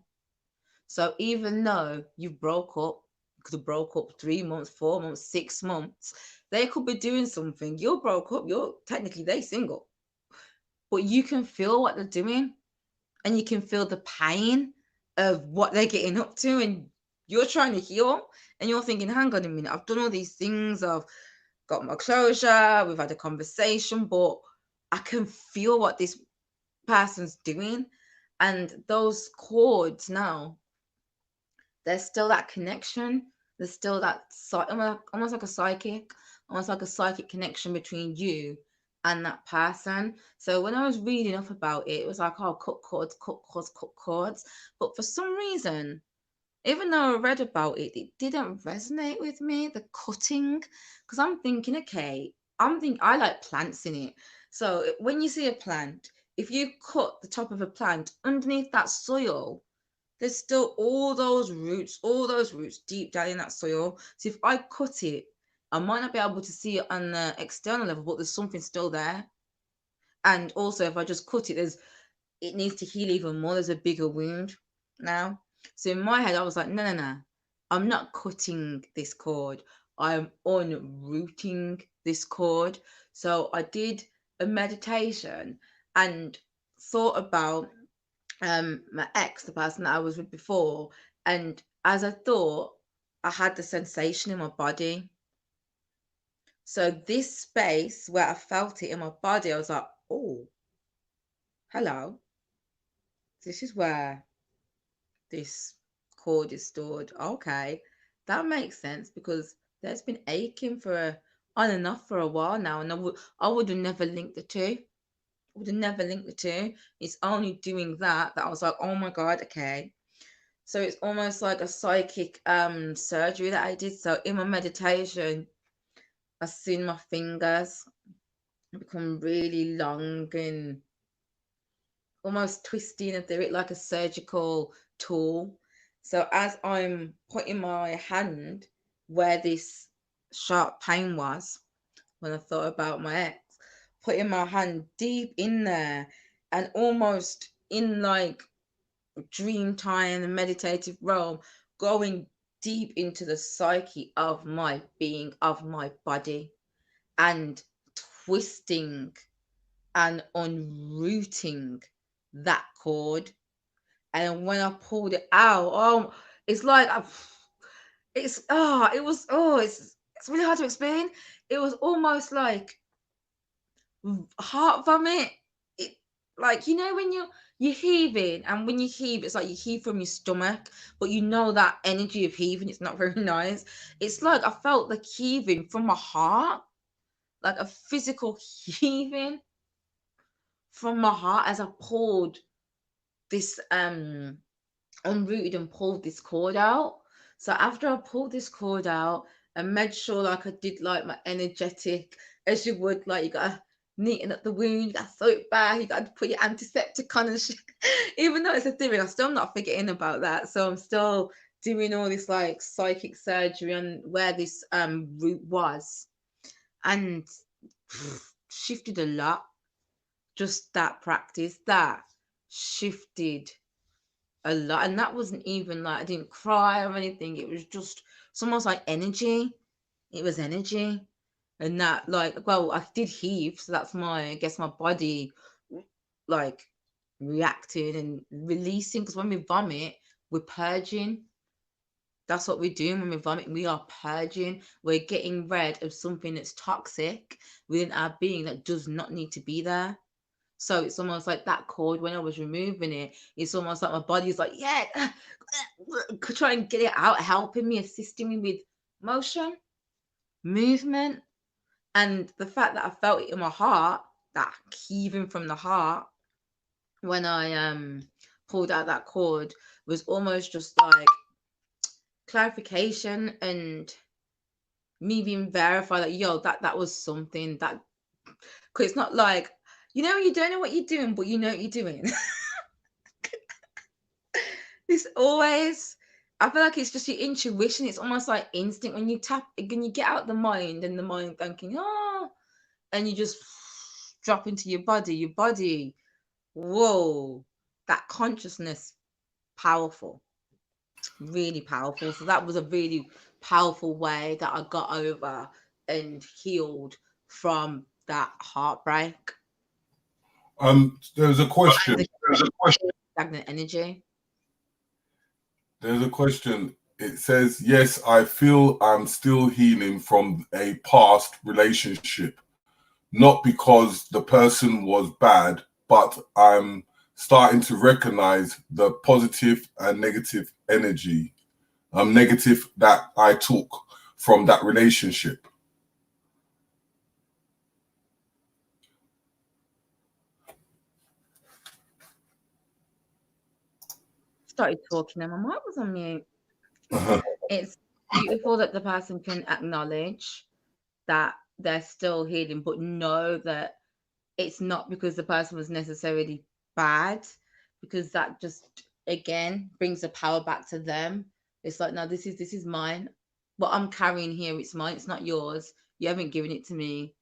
So even though you broke up, you could have broke up 3 months, 4 months, 6 months, they could be doing something. You broke up, you're technically they single, but you can feel what they're doing, and you can feel the pain of what they're getting up to, and you're trying to heal, and you're thinking, hang on a minute, I've done all these things, I've got my closure, we've had a conversation, but I can feel what this person's doing. And those chords now, there's still that connection. There's still that almost like a psychic, almost like a psychic connection between you and that person. So when I was reading up about it, it was like, oh, cut cords, cut cords, cut cords. But for some reason, even though I read about it, it didn't resonate with me, the cutting, because I'm thinking, okay, I like plants in it. So when you see a plant, if you cut the top of a plant, underneath that soil, there's still all those roots deep down in that soil. So if I cut it, I might not be able to see it on the external level, but there's something still there. And also, if I just cut it, it needs to heal even more. There's a bigger wound now. So in my head, I was like, no, no, no. I'm not cutting this cord. I'm unrooting this cord. So I did a meditation and thought about my ex, the person that I was with before. And as I thought, I had the sensation in my body. So this space where I felt it in my body, I was like, oh, hello. This is where this cord is stored. Okay, that makes sense, because there's been aching on and off for a while now, and I would have never linked the two. Would have never linked the two. It's only doing that I was like, oh my god, okay. So it's almost like a psychic surgery that I did. So in my meditation, I seen my fingers become really long and almost twisting and it like a surgical tool. So as I'm putting my hand where this sharp pain was, when I thought about my ex, putting my hand deep in there and almost in like dream time and meditative realm, going deep into the psyche of my being, of my body, and twisting and unrooting that cord. And when I pulled it out, it's like it's really hard to explain. It was almost like heart vomit. It, like, when you're heaving, and when you heave, it's like you heave from your stomach, but that energy of heaving, it's not very nice. It's like I felt the heaving from my heart, like a physical heaving from my heart as I pulled this unrooted and pulled this cord out. So after I pulled this cord out, I made sure like I did like my energetic, as you would, like you gotta knitting up the wound. You got to sew it back. You got to put your antiseptic on and shit. Even though it's a theory, I'm still not forgetting about that. So I'm still doing all this like psychic surgery on where this root was, and shifted a lot. Just that practice that shifted a lot, and that wasn't even like I didn't cry or anything. It was just it's almost like energy. It was energy, and that like well, I did heave, so that's I guess my body like reacted and releasing because when we vomit, we're purging. That's what we're doing when we vomit. We are purging. We're getting rid of something that's toxic within our being that does not need to be there. So it's almost like that cord when I was removing it, it's almost like my body's like, yeah, try and get it out, helping me, assisting me with motion, movement. And the fact that I felt it in my heart, that heaving from the heart, when I pulled out that cord, was almost just like clarification and me being verified that yo, that was something that because it's not like you don't know what you're doing, but you know what you're doing. This always, I feel like it's just your intuition. It's almost like instinct when you get out the mind and the mind thinking, oh, and you just drop into your body. Your body, whoa, that consciousness, powerful, really powerful. So that was a really powerful way that I got over and healed from that heartbreak. There's a question. Stagnant energy. There's a question. It says, yes, I feel I'm still healing from a past relationship. Not because the person was bad, but I'm starting to recognize the positive and negative energy, negative that I took from that relationship. Started talking and my mic was on mute. It's beautiful that the person can acknowledge that they're still healing, but know that it's not because the person was necessarily bad, because that just again brings the power back to them. It's like, no, this is mine. What I'm carrying here, it's mine, it's not yours. You haven't given it to me.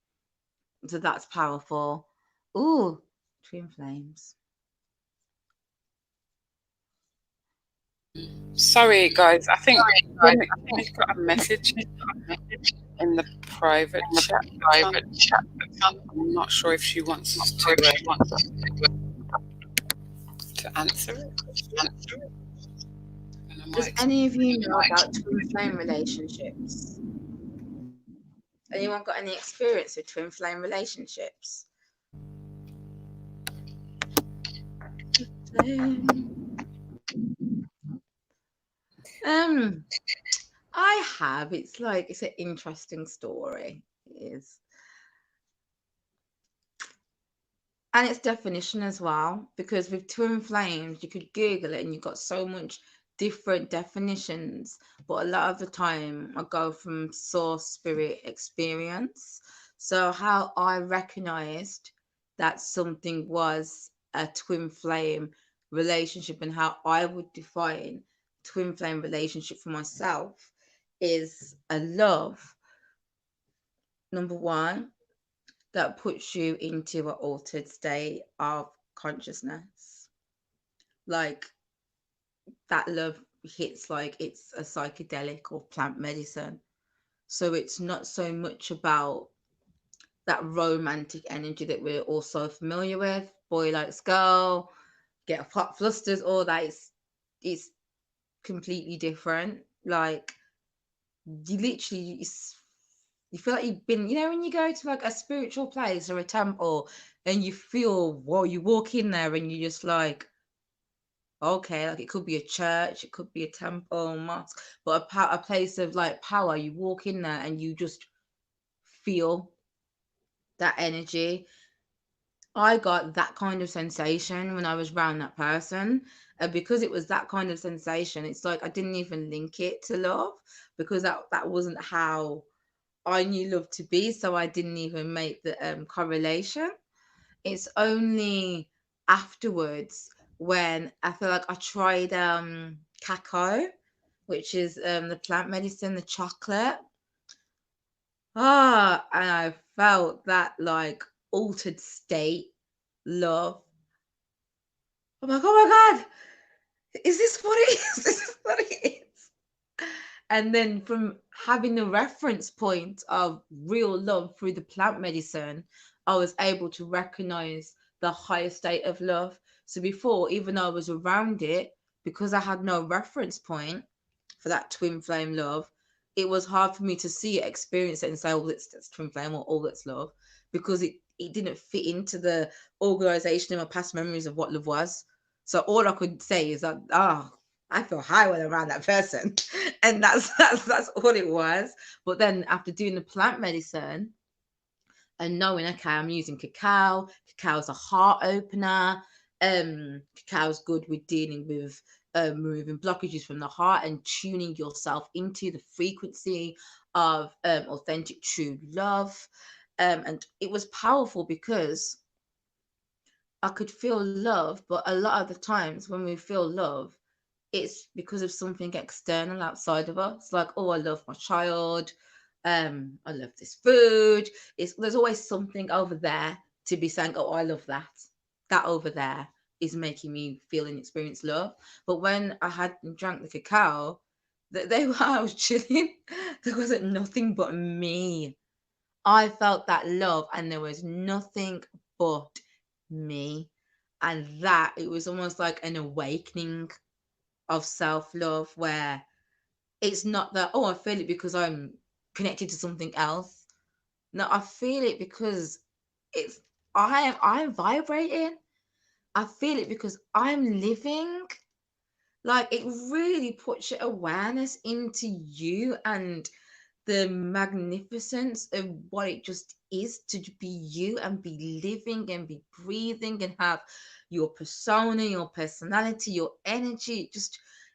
So that's powerful. Ooh, twin flames. Sorry, guys. I think we've got a message in the private chat. I'm not sure if she wants us to answer it. Does any of you know about twin flame relationships? Anyone got any experience with twin flame relationships? I have. It's an interesting story. It is. And its definition as well, because with twin flames, you could Google it and you've got so much different definitions, but a lot of the time I go from source spirit experience. So how I recognized that something was a twin flame relationship and how I would define twin flame relationship for myself is a love, number one, that puts you into an altered state of consciousness. Like that love hits like it's a psychedelic or plant medicine. So it's not so much about that romantic energy that we're all so familiar with. Boy likes girl, get hot flusters, all that. It's completely different. Like you literally you feel like you've been, when you go to like a spiritual place or a temple and you feel, well, you walk in there and you're just like, okay, like it could be a church, it could be a temple, mosque, but a place of like power. You walk in there and you just feel that energy. I got that kind of sensation when I was around that person. And because it was that kind of sensation, it's like I didn't even link it to love because that wasn't how I knew love to be, so I didn't even make the correlation. It's only afterwards when I feel like I tried cacao, which is the plant medicine, the chocolate. And I felt that like altered state love. I'm like, oh my God, is this what it is? This is what it is. And then from having the reference point of real love through the plant medicine, I was able to recognize the higher state of love. So before, even though I was around it, because I had no reference point for that twin flame love, it was hard for me to see it, experience it, and say, oh, that's twin flame or oh, that's love, because it didn't fit into the organization in my past memories of what love was. So all I could say is that, I feel high when I'm around that person. And that's all it was. But then after doing the plant medicine and knowing, okay, I'm using cacao. Cacao's a heart opener. Cacao's good with dealing with removing blockages from the heart and tuning yourself into the frequency of authentic, true love. And it was powerful because I could feel love, but a lot of the times when we feel love, it's because of something external outside of us. Like, oh, I love my child. I love this food. There's always something over there to be saying, oh, I love that. That over there is making me feel and experience love. But when I had drank the cacao, I was chilling. There wasn't nothing but me. I felt that love, and there was nothing but me. And that it was almost like an awakening of self-love, where it's not that, oh, I feel it because I'm connected to something else. No, I feel it because it's I'm vibrating. I feel it because I'm living. Like, it really puts your awareness into you and the magnificence of what it just is to be you and be living and be breathing and have your persona, your personality, your energy.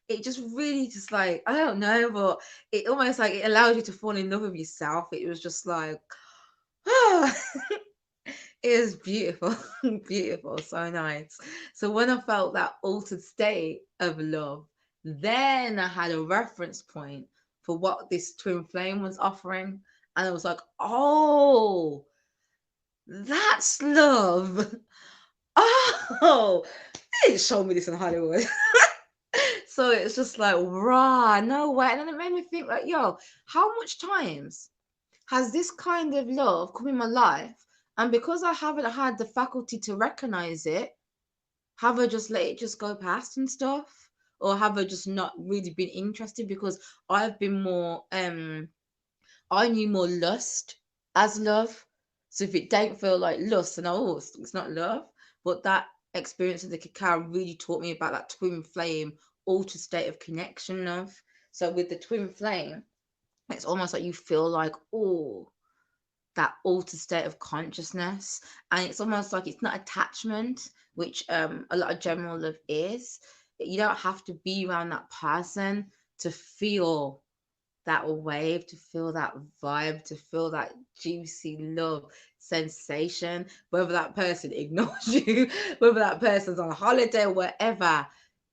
It just really just like, I don't know, but it almost like it allows you to fall in love with yourself. It was just like, it was beautiful, beautiful, so nice. So when I felt that altered state of love, then I had a reference point for what this twin flame was offering. And I was like, oh, that's love. Oh, they didn't show me this in Hollywood. So it's just like, rah, no way. And then it made me think like, yo, how much times has this kind of love come in my life? And because I haven't had the faculty to recognize it, have I just let it just go past and stuff? Or have I just not really been interested because I've been more, I knew more lust as love. So if it don't feel like lust, then it's not love. But that experience of the cacao really taught me about that twin flame altered state of connection love. So with the twin flame, it's almost like you feel like, oh, that altered state of consciousness. And it's almost like it's not attachment, which a lot of general love is. You don't have to be around that person to feel that wave, to feel that vibe, to feel that juicy love sensation, whether that person ignores you, whether that person's on holiday, whatever.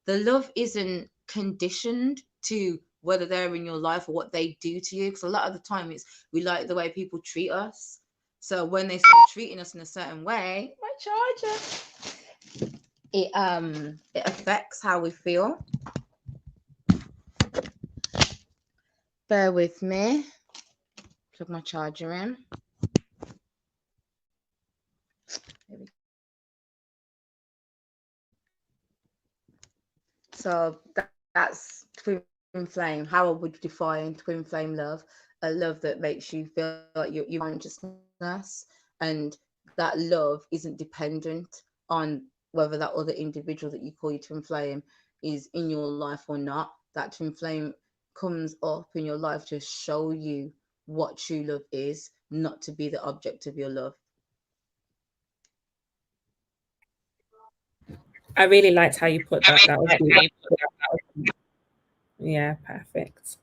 The love isn't conditioned to whether they're in your life or what they do to you, because a lot of the time we like the way people treat us. So when they start treating us in a certain way, my charger, it affects how we feel. Bear with me. Plug my charger in. There we go. So that's twin flame. How I would define twin flame love: a love that makes you feel like your consciousness, and that love isn't dependent on whether that other individual that you call your twin flame is in your life or not. That twin flame comes up in your life to show you what true love is, not to be the object of your love. I really liked how you put that. That was beautiful. Yeah, perfect.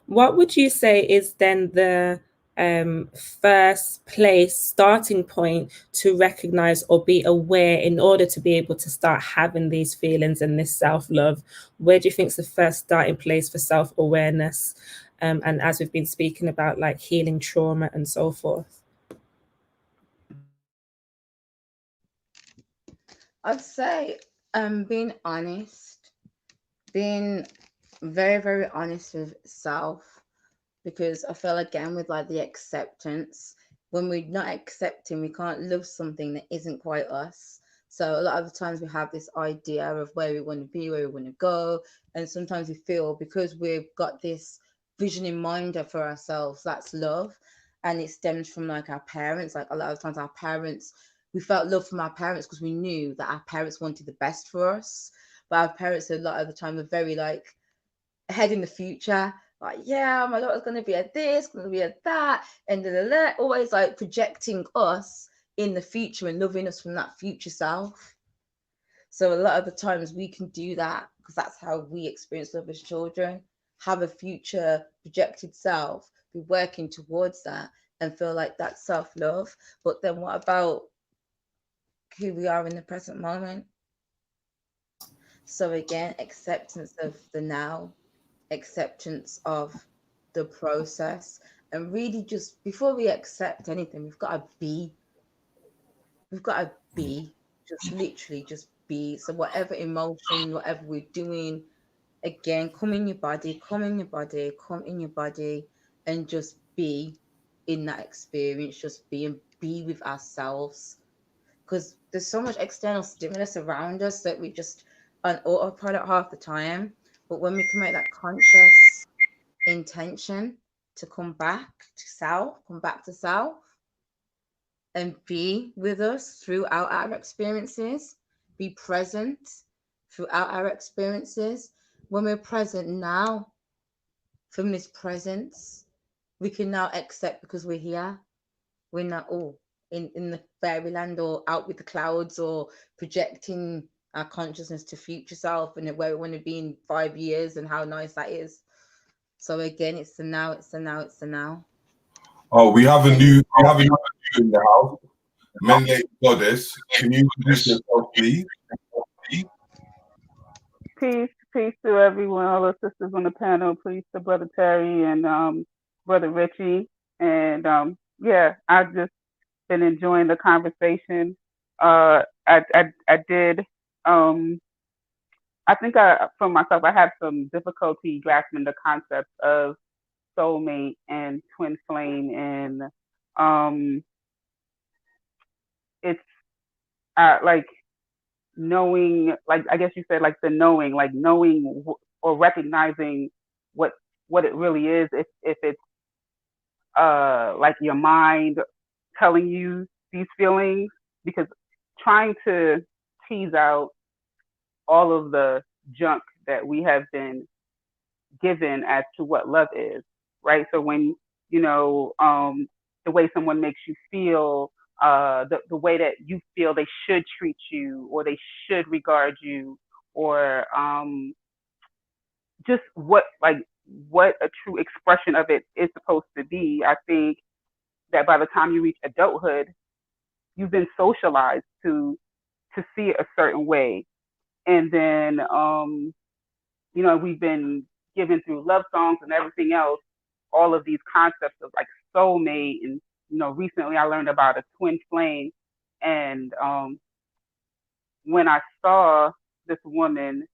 What would you say is then the first place starting point to recognize or be aware in order to be able to start having these feelings and this self-love? Where do you think is the first starting place for self-awareness? And as we've been speaking about, like healing trauma and so forth. I'd say being honest, being very, very honest with self, because I feel again with like the acceptance, when we're not accepting, we can't love something that isn't quite us. So a lot of the times we have this idea of where we want to be, where we want to go, and sometimes we feel because we've got this vision in mind for ourselves, that's love, and it stems from like our parents. Like a lot of times our parents, we felt love from our parents because we knew that our parents wanted the best for us, but our parents a lot of the time are very like ahead in the future, like, yeah, my daughter's going to be at this, going to be at that, and always like projecting us in the future and loving us from that future self. So a lot of the times we can do that because that's how we experience love as children, have a future projected self, be working towards that and feel like that's self-love. But then what about who we are in the present moment? So again, acceptance of the now, acceptance of the process, and really just before we accept anything, we've got to be. We've got to be, just literally just be. So whatever emotion, whatever we're doing, again, come in your body, come in your body, come in your body, and just be in that experience. Just be and be with ourselves, because there's so much external stimulus around us that we just on autopilot half the time. But when we can make that conscious intention to come back to self, and be with us throughout our experiences, be present throughout our experiences. When we're present now, from this presence, we can now accept because we're here. We're not all in the fairyland or out with the clouds or projecting our consciousness to future self and where we want to be in 5 years and how nice that is. So again, it's the now, it's the now, it's the now. Oh, we have a new in the house. Melanated Goddess. Can you introduce yourself, please? Peace to everyone, all the sisters on the panel. Peace to Brother Terry and Brother Richie. And yeah, I've just been enjoying the conversation. I did. I think for myself, I have some difficulty grasping the concept of soulmate and twin flame, and it's like knowing, like I guess you said, like the knowing, like knowing or recognizing what it really is. If it's like your mind telling you these feelings, because trying to tease out all of the junk that we have been given as to what love is, right? So when the way someone makes you feel, the way that you feel they should treat you or they should regard you, or just what a true expression of it is supposed to be. I think that by the time you reach adulthood, you've been socialized to see it a certain way, and then we've been given through love songs and everything else all of these concepts of like soulmate, and recently I learned about a twin flame, and when I saw this woman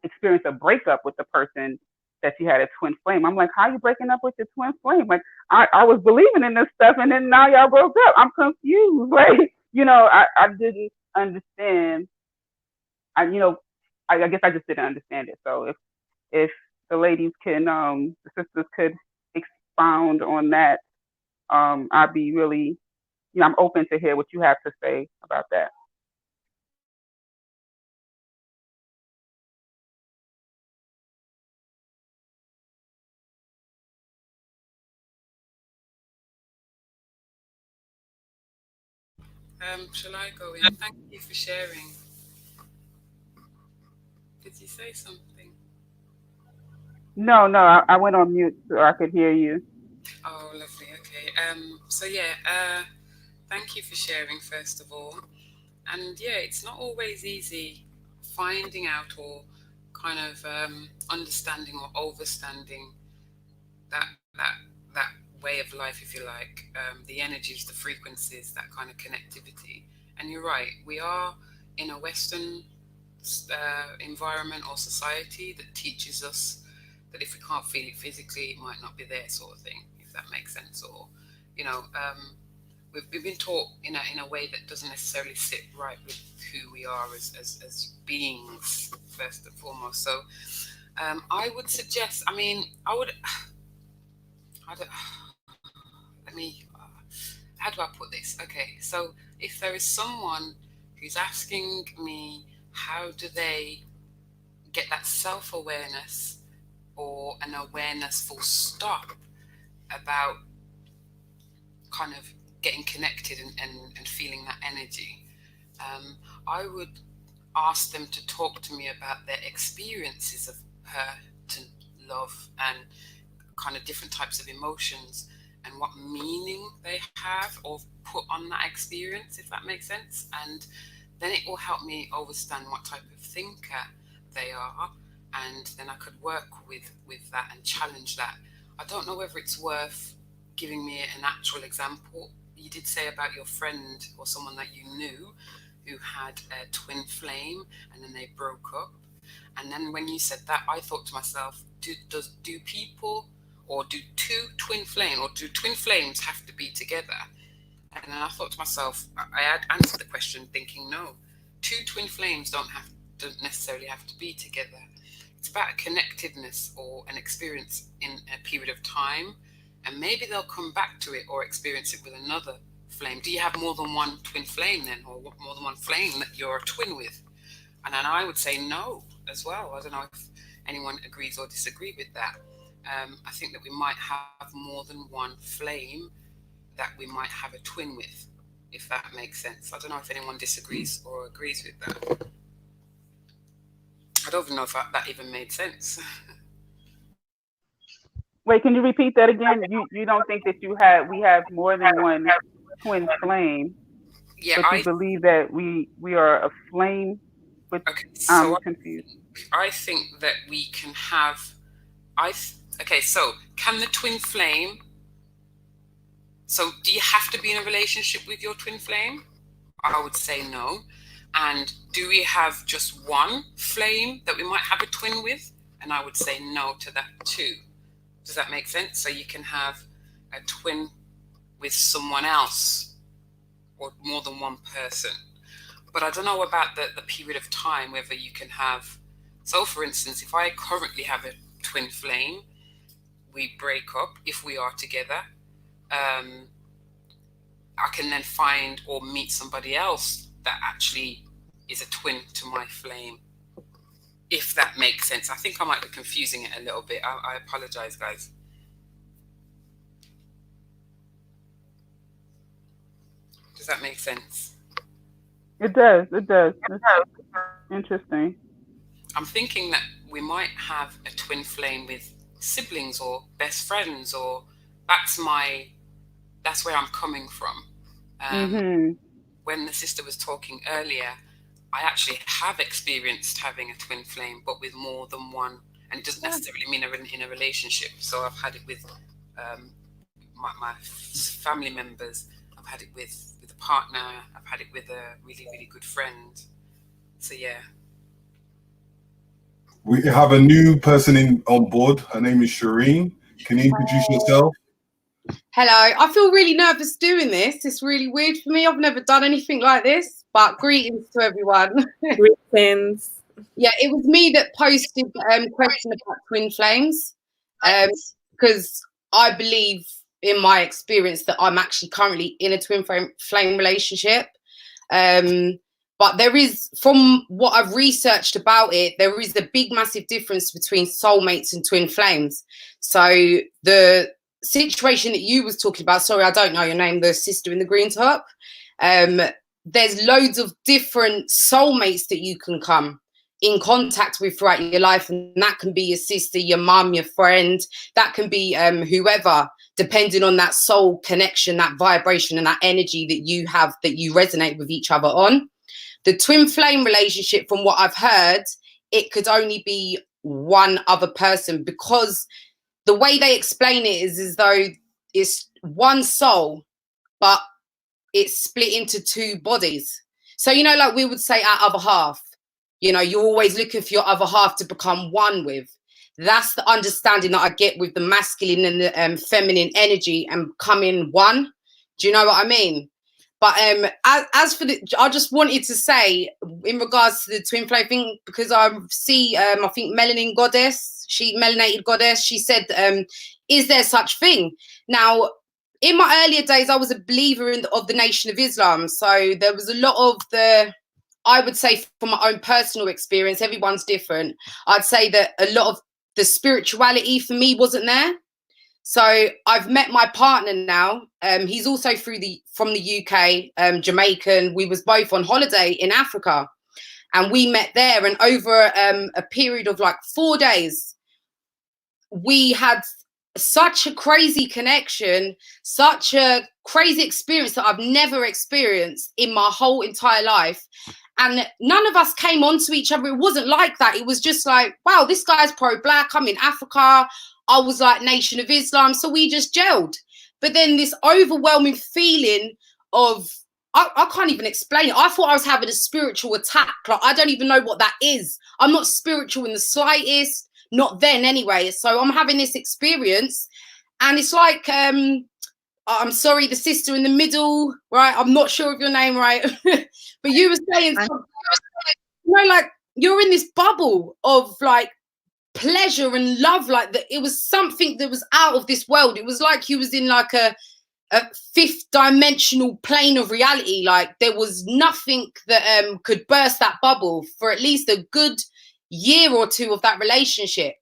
experience a breakup with the person that she had a twin flame, I'm like, how are you breaking up with your twin flame? Like I was believing in this stuff, and then now y'all broke up. I'm confused. Like I didn't understand. I guess I just didn't understand it. So if the ladies can, the sisters could expound on that, I'd be really, I'm open to hear what you have to say about that. Shall I go in? Thank you for sharing. Did you say something? No, I went on mute so I could hear you. Oh, lovely. So yeah, thank you for sharing, first of all. And yeah, it's not always easy finding out or kind of understanding or overstanding that that that way of life, if you like, the energies, the frequencies, that kind of connectivity. And you're right, we are in a Western environment or society that teaches us that if we can't feel it physically, it might not be there, sort of thing, if that makes sense. Or, you know, we've been taught in a way that doesn't necessarily sit right with who we are as beings, first and foremost. So I would suggest, I mean, I don't, let me, how do I put this? Okay, so if there is someone who's asking me, how do they get that self-awareness or an awareness full stop about kind of getting connected and feeling that energy, I would ask them to talk to me about their experiences of hurt and love and kind of different types of emotions and what meaning they have or put on that experience, if that makes sense. And then it will help me understand what type of thinker they are, and then I could work with that and challenge that. I don't know whether it's worth giving me an actual example. You did say about your friend or someone that you knew who had a twin flame and then they broke up. And then when you said that, I thought to myself, do people, or do two twin flames, or do twin flames have to be together? And then I thought to myself, I had answered the question thinking, no, two twin flames don't necessarily have to be together. It's about a connectedness or an experience in a period of time, and maybe they'll come back to it or experience it with another flame. Do you have more than one twin flame then, or more than one flame that you're a twin with? And then I would say no as well. I don't know if anyone agrees or disagrees with that. I think that we might have more than one flame that we might have a twin with, if that makes sense. I don't know if anyone disagrees or agrees with that. I don't even know if that even made sense. Wait, can you repeat that again? You don't think that we have more than one twin flame, Yeah, but you believe that we are a flame with, okay, so I'm confused. I think that we can have, okay, so can the twin flame, so do you have to be in a relationship with your twin flame? I would say no. And do we have just one flame that we might have a twin with? And I would say no to that too. Does that make sense? So you can have a twin with someone else or more than one person. But I don't know about the period of time, whether you can have, so for instance, if I currently have a twin flame, we break up, if we are together, I can then find or meet somebody else that actually is a twin to my flame, if that makes sense. I think I might be confusing it a little bit. I apologize, guys. Does that make sense? It does. It's interesting. I'm thinking that we might have a twin flame with siblings or best friends, or that's where I'm coming from. When the sister was talking earlier, I actually have experienced having a twin flame, but with more than one, and it doesn't necessarily mean in a relationship. So I've had it with my family members, I've had it with a partner, I've had it with a really, really good friend. So yeah. We have a new person on board. Her name is Shireen. Can you introduce yourself? Hello. I feel really nervous doing this. It's really weird for me. I've never done anything like this, but greetings to everyone. Greetings. Yeah, it was me that posted question about twin flames, because I believe in my experience that I'm actually currently in a twin flame relationship. But there is, from what I've researched about it, there is a big, massive difference between soulmates and twin flames. So the situation that you was talking about, sorry, I don't know your name, the sister in the green top, there's loads of different soulmates that you can come in contact with throughout your life, and that can be your sister, your mum, your friend, that can be whoever, depending on that soul connection, that vibration and that energy that you have, that you resonate with each other on. The twin flame relationship, from what I've heard, it could only be one other person, because the way they explain it is as though it's one soul, but it's split into two bodies. So, you know, like we would say our other half, you know, you're always looking for your other half to become one with. That's the understanding that I get with the masculine and the feminine energy and becoming one. Do you know what I mean? But as for the, I just wanted to say in regards to the twin flame thing, because I see, I think Melanated Goddess, she said, is there such thing? Now, in my earlier days, I was a believer of the Nation of Islam. So there was a lot of I would say from my own personal experience, everyone's different. I'd say that a lot of the spirituality for me wasn't there. So I've met my partner now. He's also from the UK, Jamaican. We was both on holiday in Africa, and we met there. And over a period of like 4 days, we had such a crazy connection, such a crazy experience that I've never experienced in my whole entire life. And none of us came onto each other. It wasn't like that. It was just like, wow, this guy's pro-black. I'm in Africa. I was like Nation of Islam. So we just gelled. But then this overwhelming feeling of, I can't even explain it. I thought I was having a spiritual attack. Like, I don't even know what that is. I'm not spiritual in the slightest. Not then anyway. So I'm having this experience. And it's like, I'm sorry, the sister in the middle, right? I'm not sure of your name, right? But you were saying, you know, like you're in this bubble of like pleasure and love, like that. It was something that was out of this world. It was like you was in like a fifth dimensional plane of reality. Like there was nothing that could burst that bubble for at least a good year or two of that relationship.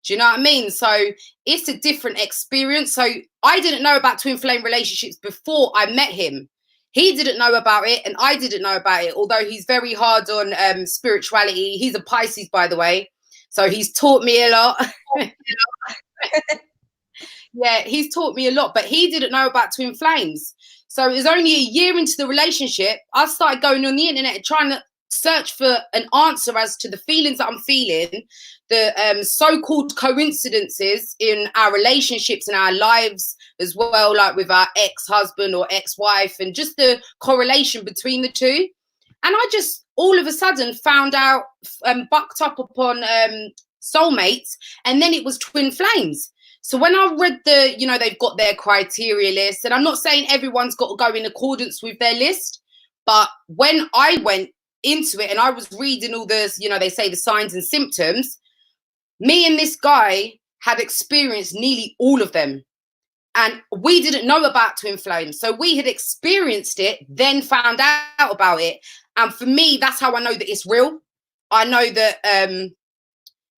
Do you know what I mean? So it's a different experience. So I didn't know about twin flame relationships before I met him. He didn't know about it, and I didn't know about it, although he's very hard on spirituality. He's a Pisces, by the way. So he's taught me a lot. Yeah, he's taught me a lot, but he didn't know about twin flames. So it was only a year into the relationship, I started going on the internet trying to search for an answer as to the feelings that I'm feeling, the so-called coincidences in our relationships and our lives as well, like with our ex-husband or ex-wife, and just the correlation between the two. And I just all of a sudden found out, bucked up upon soulmates, and then it was twin flames. So when I read they've got their criteria list, and I'm not saying everyone's got to go in accordance with their list, but when I went into it and I was reading all this, they say the signs and symptoms, me and this guy had experienced nearly all of them. And we didn't know about twin flames. So we had experienced it, then found out about it. And for me, that's how I know that it's real. I know that,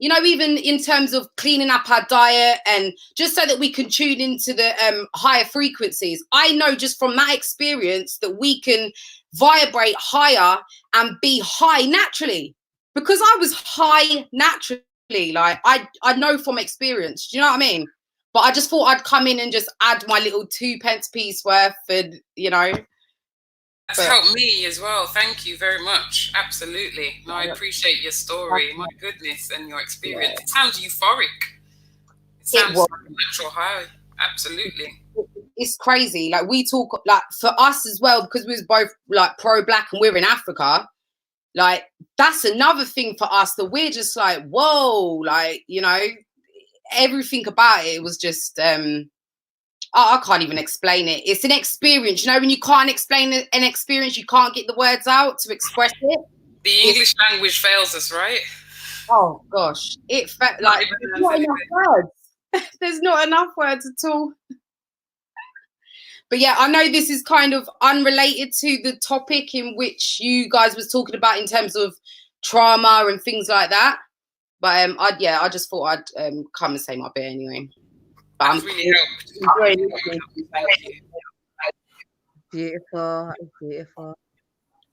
even in terms of cleaning up our diet and just so that we can tune into the higher frequencies, I know just from that experience that we can vibrate higher and be high naturally, because I was high naturally. Like I know from experience. Do you know what I mean? But I just thought I'd come in and just add my little 2 pence piece worth, and That's helped me as well. Thank you very much. Absolutely. No, I appreciate your story. My goodness, and your experience. Yeah. It sounds euphoric. It sounds like a natural high. Absolutely. It's crazy. Like we talk, like for us as well, because we was both like pro-black and we're in Africa. Like that's another thing for us that we're just like, whoa, like, everything about it was just, I can't even explain it. It's an experience. When you can't explain an experience, you can't get the words out to express it. The English language fails us, right? Oh gosh, it felt like there's not enough words. There's not enough words at all. But yeah, I know this is kind of unrelated to the topic in which you guys was talking about in terms of trauma and things like that. But I just thought I'd come and say my bit anyway. That's really helped. Beautiful, beautiful.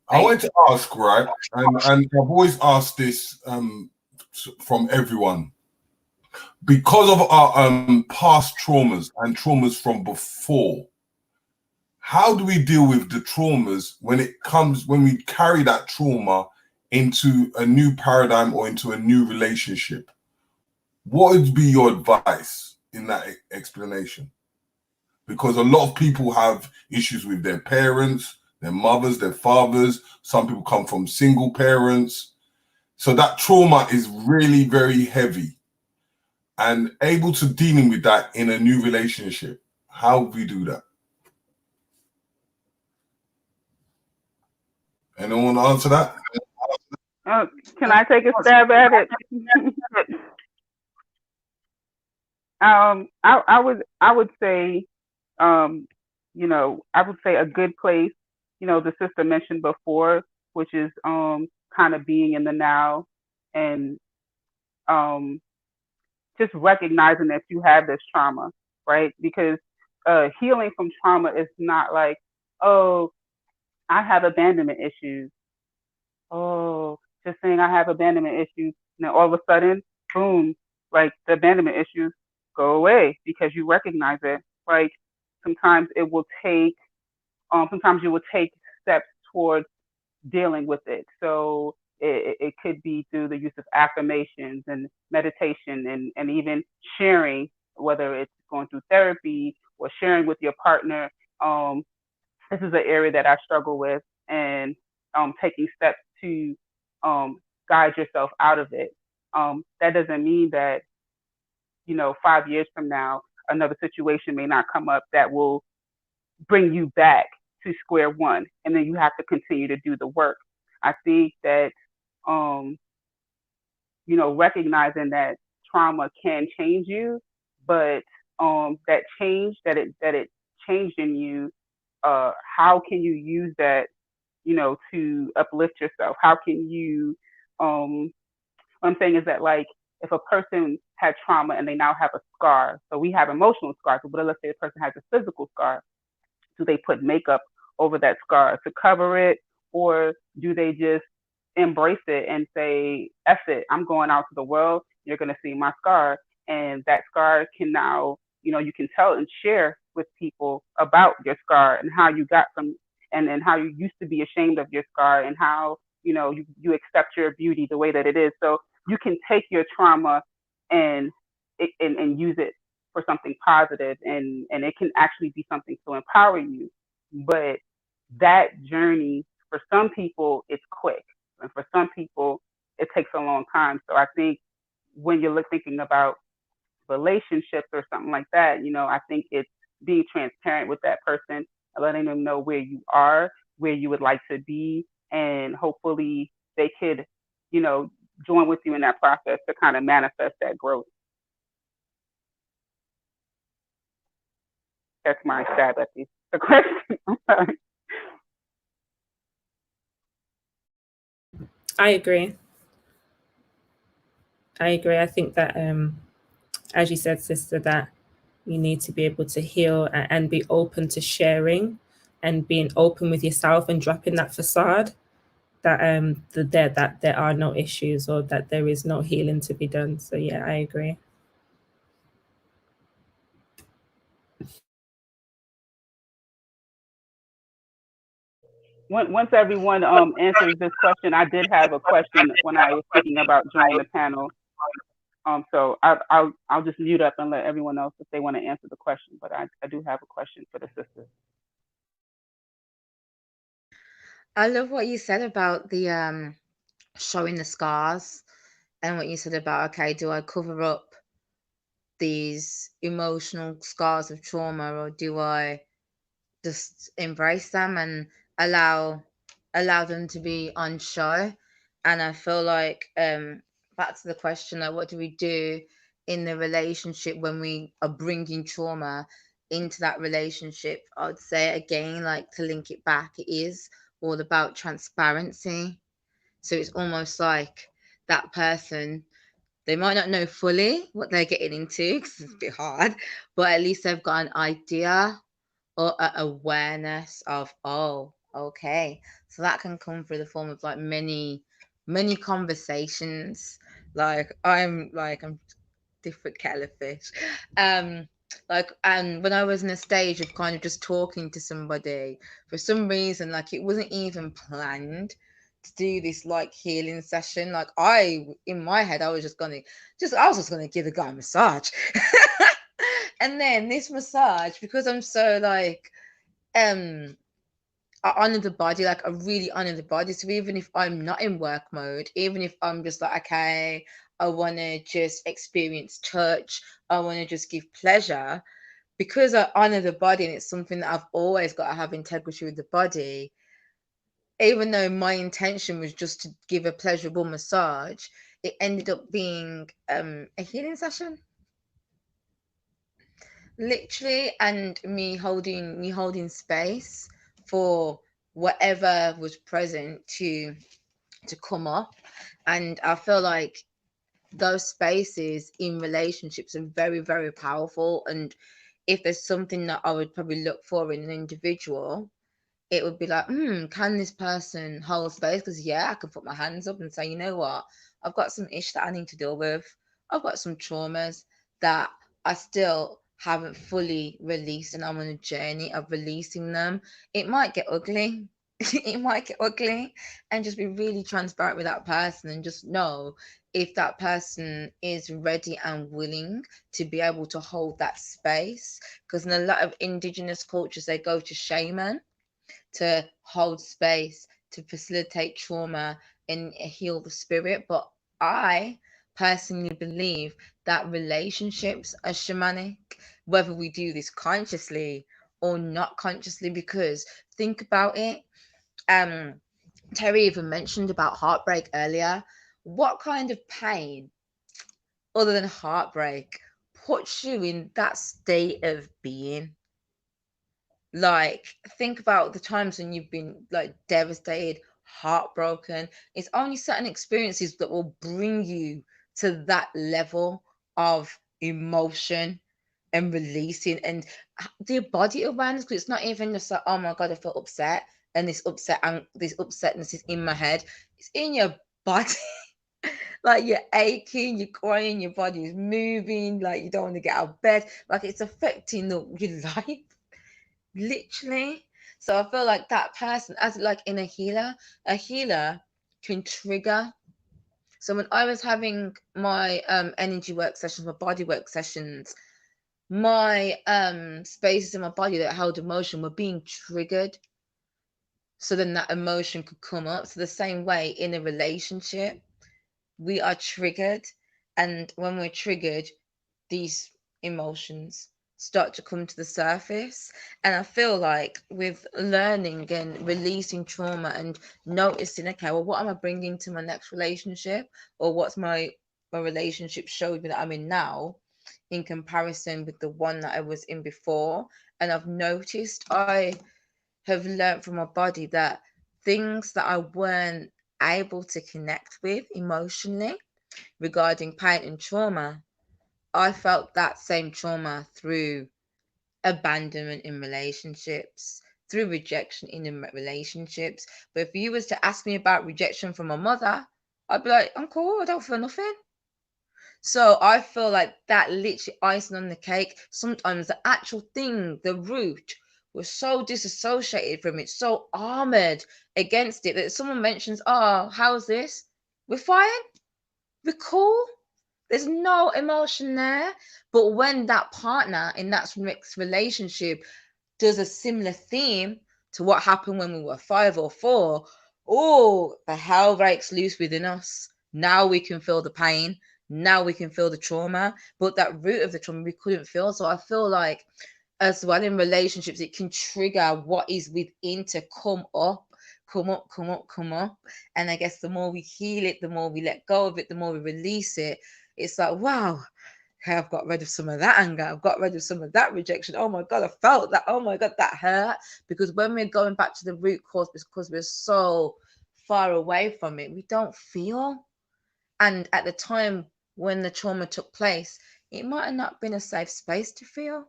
I wanted to ask, right, and I've always asked this from everyone. Because of our past traumas and traumas from before, how do we deal with the traumas when we carry that trauma into a new paradigm or into a new relationship? What would be your advice in that explanation? Because a lot of people have issues with their parents, their mothers, their fathers. Some people come from single parents. So that trauma is really very heavy. And able to dealing with that in a new relationship. How do we do that? Anyone want to answer that? Can I take a stab at it? I would say, I would say a good place. The sister mentioned before, which is kind of being in the now and just recognizing that you have this trauma, right? Because healing from trauma is not like, oh, I have abandonment issues. Oh, just saying I have abandonment issues. And then all of a sudden, boom, like the abandonment issues go away because you recognize it. Like sometimes it will take, sometimes you will take steps towards dealing with it. So it could be through the use of affirmations and meditation and even sharing, whether it's going through therapy or sharing with your partner. This is an area that I struggle with, and taking steps to guide yourself out of it. That doesn't mean that 5 years from now another situation may not come up that will bring you back to square one, and then you have to continue to do the work. I think that recognizing that trauma can change you, but that change that it changed in you, how can you use that to uplift yourself? How can you what I'm saying is that, like, if a person had trauma and they now have a scar, so we have emotional scars, but let's say the person has a physical scar, do they put makeup over that scar to cover it, or do they just embrace it and say, F it, I'm going out to the world, you're going to see my scar, and that scar can now, you can tell and share with people about your scar and how you got from, and how you used to be ashamed of your scar, and how you accept your beauty the way that it is. So you can take your trauma and use it for something positive, and it can actually be something to empower you. But that journey, for some people, it's quick, and for some people, it takes a long time. So I think when you're thinking about relationships or something like that, I think it's being transparent with that person and letting them know where you are, where you would like to be, and hopefully they could, join with you in that process to kind of manifest that growth. That's my stab at the question. I'm sorry. I agree. I think that, as you said, sister, that you need to be able to heal and be open to sharing and being open with yourself and dropping that facade that that there are no issues or that there is no healing to be done. So yeah, I agree. Once everyone answers this question, I did have a question when I was thinking about joining the panel. So I'll just mute up and let everyone else if they want to answer the question. But I do have a question for the sisters. I love what you said about the showing the scars, and what you said about, okay, do I cover up these emotional scars of trauma, or do I just embrace them and allow them to be on show? And I feel like back to the question, like, what do we do in the relationship when we are bringing trauma into that relationship? I would say, again, like, to link it back, it is all about transparency. So it's almost like that person, they might not know fully what they're getting into because it's a bit hard, but at least they've got an idea or an awareness of, oh, Okay, so that can come through the form of like many conversations. I'm different kettle of fish. And when I was in a stage of kind of just talking to somebody, for some reason, like it wasn't even planned to do this like healing session. Like in my head, I was just gonna give the guy a massage. And then this massage, because I'm so like I honor the body, like I really honor the body. So even if I'm not in work mode, even if I'm just like, okay, I want to just experience touch, I want to just give pleasure, because I honor the body and it's something that I've always got to have integrity with the body. Even though my intention was just to give a pleasurable massage, it ended up being a healing session, literally, and me holding space for whatever was present to come up. And I feel like those spaces in relationships are very, very powerful. And if there's something that I would probably look for in an individual, it would be like, can this person hold space? Because yeah, I can put my hands up and say, you know what, I've got some ish that I need to deal with. I've got some traumas that I still haven't fully released, and I'm on a journey of releasing them. It might get ugly. It might get ugly, and just be really transparent with that person and just know if that person is ready and willing to be able to hold that space. Because in a lot of indigenous cultures, they go to shaman to hold space, to facilitate trauma and heal the spirit. But I personally believe that relationships are shamanic, whether we do this consciously or not consciously, because think about it. Terry even mentioned about heartbreak earlier. What kind of pain other than heartbreak puts you in that state of being? Like, think about the times when you've been like devastated, heartbroken. It's only certain experiences that will bring you to that level of emotion and releasing, and the body awareness. Because it's not even just like, oh my god, I feel upset, and this upset and this upsetness is in my head. It's in your body. Like you're aching, you're crying, your body is moving, like you don't want to get out of bed, like it's affecting your life, literally. So I feel like that person, as like in a healer can trigger. So when I was having my energy work sessions, my body work sessions, my spaces in my body that held emotion were being triggered, so then that emotion could come up. So the same way in a relationship, we are triggered, and when we're triggered, these emotions start to come to the surface. And I feel like with learning and releasing trauma and noticing, okay, well, what am I bringing to my next relationship, or what's my relationship showed me that I'm in now in comparison with the one that I was in before. And I've noticed, I have learned from my body that things that I weren't able to connect with emotionally regarding pain and trauma, I felt that same trauma through abandonment in relationships, through rejection in relationships. But if you was to ask me about rejection from my mother, I'd be like, I'm cool, I don't feel nothing. So I feel like that literally icing on the cake. Sometimes the actual thing, the root, was so disassociated from it, so armored against it, that someone mentions, oh, how's this? We're fine. We're cool. There's no emotion there. But when that partner in that next relationship does a similar theme to what happened when we were 5 or 4, oh, the hell breaks loose within us. Now we can feel the pain. Now we can feel the trauma. But that root of the trauma we couldn't feel. So I feel like as well in relationships, it can trigger what is within to come up. And I guess the more we heal it, the more we let go of it, the more we release it. It's like, wow, okay, I've got rid of some of that anger. I've got rid of some of that rejection. Oh my God, I felt that. Oh my God, that hurt. Because when we're going back to the root cause, because we're so far away from it, we don't feel. And at the time when the trauma took place, it might have not been a safe space to feel.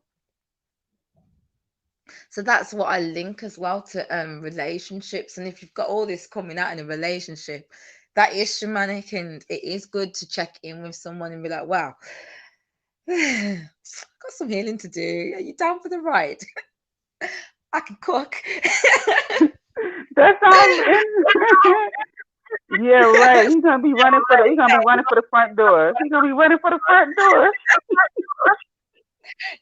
So that's what I link as well to relationships. And if you've got all this coming out in a relationship, that is shamanic, and it is good to check in with someone and be like, wow, I've got some healing to do. Are you down for the ride? I can cook. That sounds yeah, right. He's gonna be running for the front door. He's gonna be running for the front door.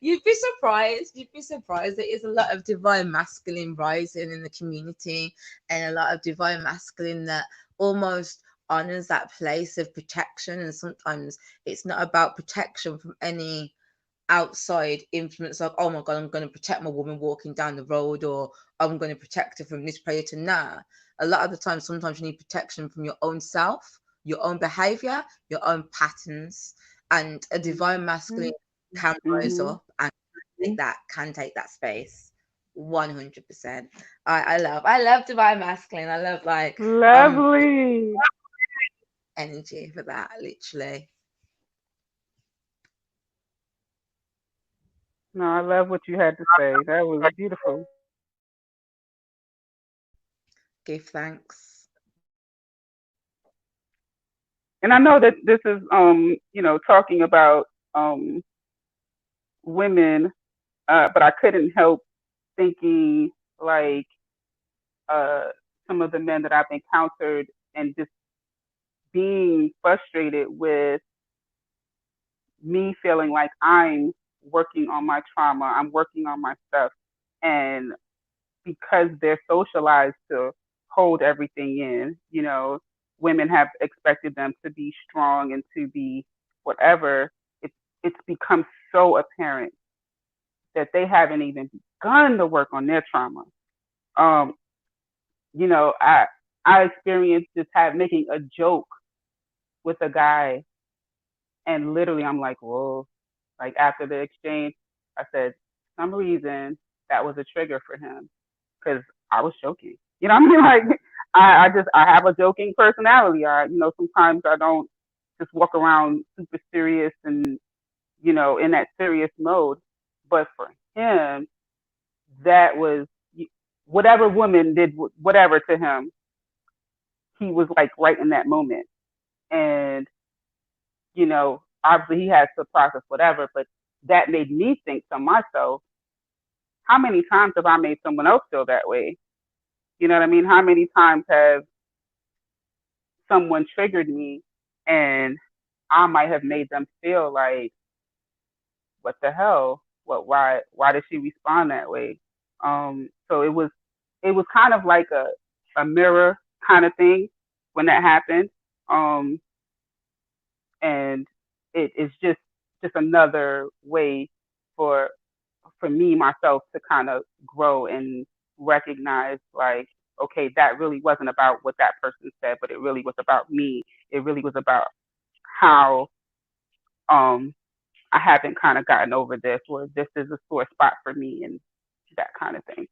You'd be surprised. You'd be surprised. There is a lot of divine masculine rising in the community, and a lot of divine masculine that almost honors that place of protection. And sometimes it's not about protection from any outside influence, like, oh my God, I'm going to protect my woman walking down the road, or I'm going to protect her from this predator. Nah, a lot of the time, sometimes you need protection from your own self, your own behavior, your own patterns, and a divine masculine can rise up and can take that space 100%. I love divine masculine. I love Lovely energy for that, literally. No, I love what you had to say. That was beautiful. Give thanks. And I know that this is talking about women, but I couldn't help thinking like some of the men that I've encountered, and just being frustrated with me feeling like I'm working on my trauma, I'm working on my stuff, and because they're socialized to hold everything in, women have expected them to be strong and to be whatever. It's become so apparent that they haven't even begun to work on their trauma. I experienced just making a joke with a guy, and literally I'm like, whoa. Like after the exchange, I said, for some reason that was a trigger for him, because I was joking. You know what I mean? Like I have a joking personality. Sometimes I don't just walk around super serious and, in that serious mode. But for him, that was whatever woman did whatever to him, he was like right in that moment. And, obviously he has to process whatever, but that made me think to myself, how many times have I made someone else feel that way? You know what I mean? How many times have someone triggered me and I might have made them feel like, what the hell? Why did she respond that way? So it was kind of like a mirror kind of thing when that happened. And it is just another way for me myself to kind of grow and recognize, like, okay, that really wasn't about what that person said, but it really was about me. It really was about how I haven't kind of gotten over this, or this is a sore spot for me, and that kind of thing.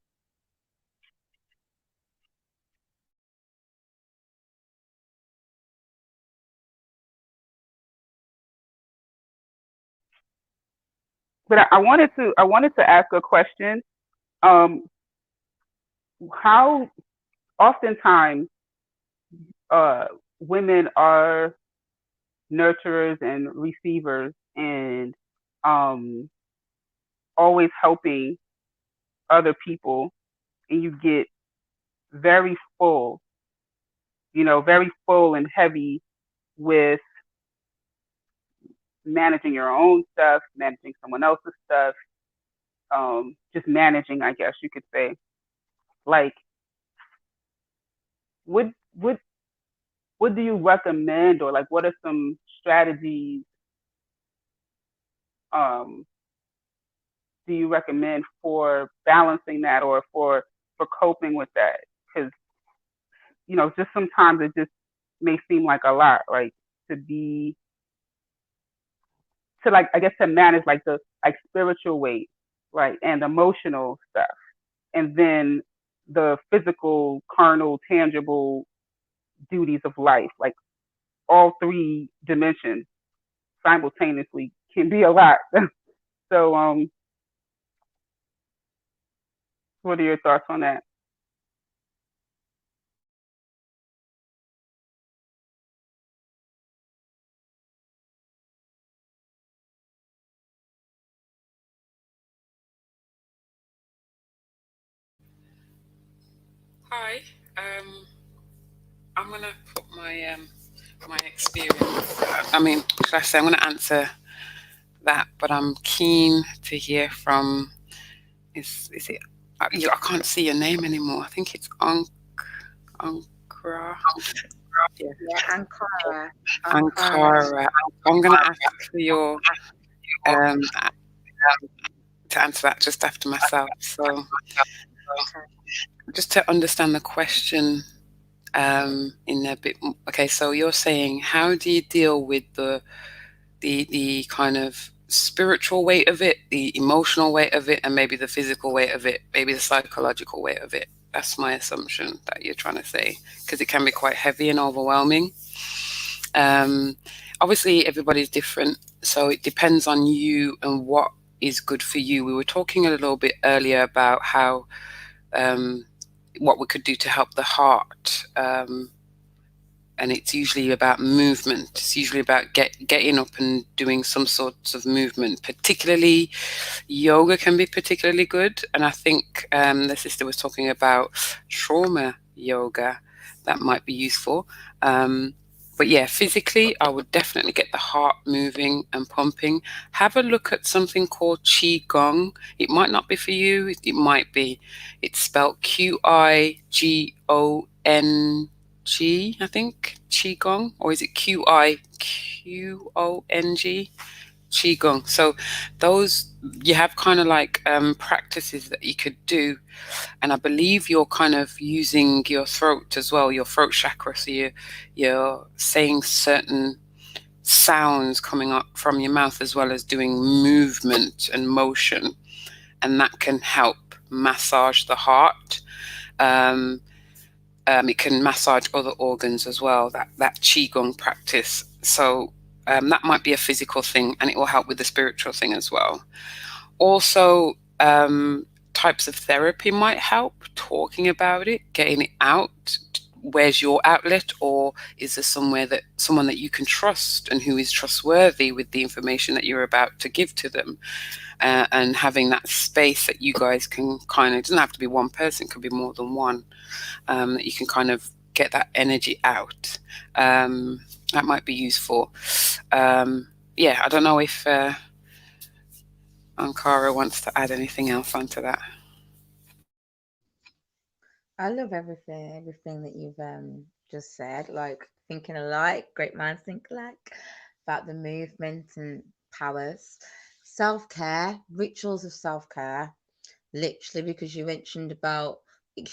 But I wanted to ask a question. How oftentimes women are nurturers and receivers, and always helping other people, and you get very full, very full and heavy with managing your own stuff, managing someone else's stuff, just managing, I guess you could say. Like, what do you recommend, or like what are some strategies do you recommend for balancing that, or for coping with that? Because just sometimes it just may seem like a lot, like like, I guess, to manage like the spiritual weight, right, and emotional stuff, and then the physical, carnal, tangible duties of life, like all three dimensions simultaneously can be a lot. So What are your thoughts on that? Hi. I'm gonna put my my experience. I mean, should I say I'm gonna answer that, but I'm keen to hear from. Is it? I can't see your name anymore. I think it's Ankara. Yeah, Yeah, Ankara. I'm gonna ask for your um to answer that just after myself. So just to understand the question in a bit. Okay, so you're saying how do you deal with the kind of spiritual weight of it, the emotional weight of it, and maybe the physical weight of it, maybe the psychological weight of it. That's my assumption that you're trying to say, because it can be quite heavy and overwhelming. Obviously, everybody's different, so it depends on you and what is good for you. We were talking a little bit earlier about how what we could do to help the heart. And it's usually about movement. It's usually about getting up and doing some sorts of movement. Particularly, yoga can be particularly good. And I think the sister was talking about trauma yoga. That might be useful. But yeah, physically, I would definitely get the heart moving and pumping. Have a look at something called Qigong. It might not be for you. It might be. It's spelled Qigon. I think Qigong, or is it Qiqong? Qigong. So those you have kind of like practices that you could do, and I believe you're kind of using your throat as well, your throat chakra. So you're saying certain sounds coming up from your mouth as well as doing movement and motion, and that can help massage the heart. It can massage other organs as well, that Qigong practice. So that might be a physical thing, and it will help with the spiritual thing as well. Also, types of therapy might help, talking about it, getting it out. Where's your outlet? Or is there someone that you can trust and who is trustworthy with the information that you're about to give to them? And having that space that you guys can kind of, it doesn't have to be one person, it could be more than one, that you can kind of get that energy out. That might be useful. Yeah, I don't know if Ankara wants to add anything else onto that. I love everything that you've just said. Like thinking alike, great minds think alike about the movement and powers, self-care, rituals of self-care. Literally, because you mentioned about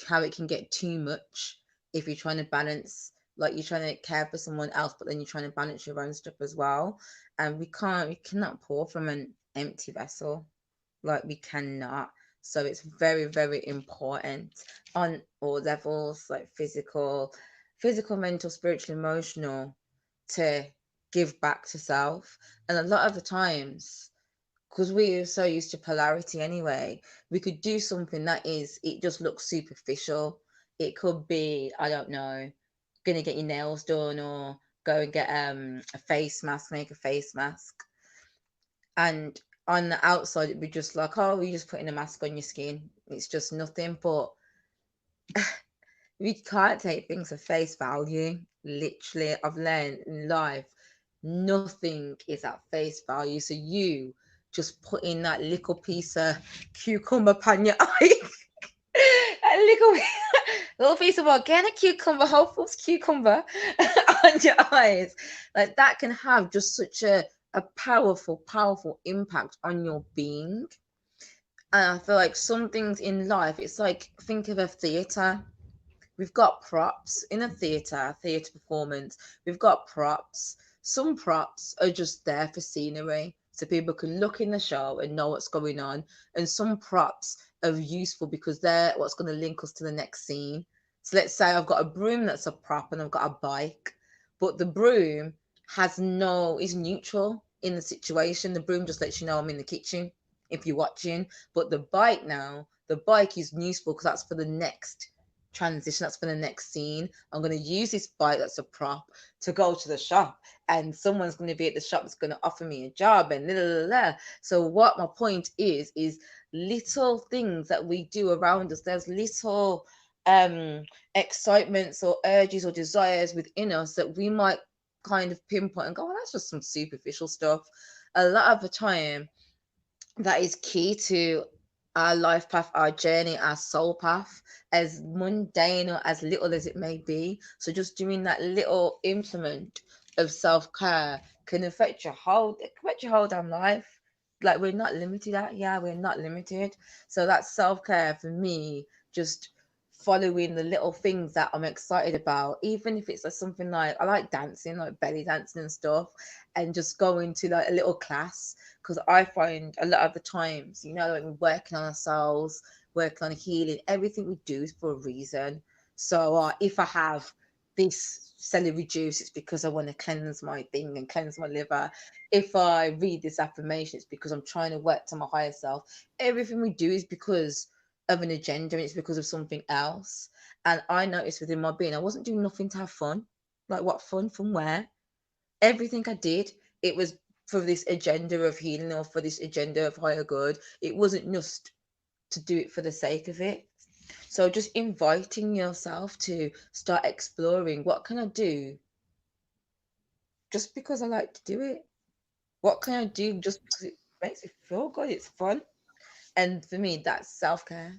how it can get too much if you're trying to balance, like you're trying to care for someone else, but then you're trying to balance your own stuff as well. And we cannot pour from an empty vessel. Like we cannot. So it's very, very important on all levels, like physical, mental, spiritual, emotional, to give back to self. And a lot of the times, because we are so used to polarity anyway, we could do something it just looks superficial. It could be, I don't know, gonna get your nails done or go and get a face mask, make a face mask. And on the outside it'd be just like, oh, you're just putting a mask on your skin. It's just nothing. But we can't take things at face value. Literally, I've learned in life, nothing is at face value. So you just put in that little piece of cucumber pan your eye. A little piece of organic cucumber, Whole Foods cucumber on your eyes. Like that can have just such a powerful impact on your being. And I feel like some things in life, it's like, think of a theatre. We've got props in a theatre performance. We've got props. Some props are just there for scenery, so people can look in the show and know what's going on. And some props are useful because they're what's going to link us to the next scene. So let's say I've got a broom that's a prop and I've got a bike, but the broom is neutral in the situation. The broom just lets you know I'm in the kitchen if you're watching. But the bike now, The bike is useful because that's for the next transition, that's for the next scene. I'm going to use this bike that's a prop to go to the shop, and someone's going to be at the shop that's going to offer me a job, and So what my point is little things that we do around us. There's little excitements or urges or desires within us that we might kind of pinpoint and go, oh, that's just some superficial stuff. A lot of the time that is key to our life path, our journey, our soul path, as mundane or as little as it may be. So just doing that little implement of self-care can affect your whole damn life. Like, we're not limited we're not limited. So that's self-care for me, just following the little things that I'm excited about, even if it's like something like, I like dancing, like belly dancing and stuff, and just going to like a little class, because I find a lot of the times, like we're working on ourselves, working on healing, everything we do is for a reason. So if I have this celery juice, it's because I want to cleanse my thing and cleanse my liver. If I read this affirmation, it's because I'm trying to work to my higher self. Everything we do is because of an agenda, and it's because of something else. And I noticed within my being, I wasn't doing nothing to have fun. Like, what fun? From where? Everything I did, it was for this agenda of healing or for this agenda of higher good. It wasn't just to do it for the sake of it. So just inviting yourself to start exploring, what can I do just because I like to do it? What can I do just because it makes me feel good? It's fun. And for me, that's self-care.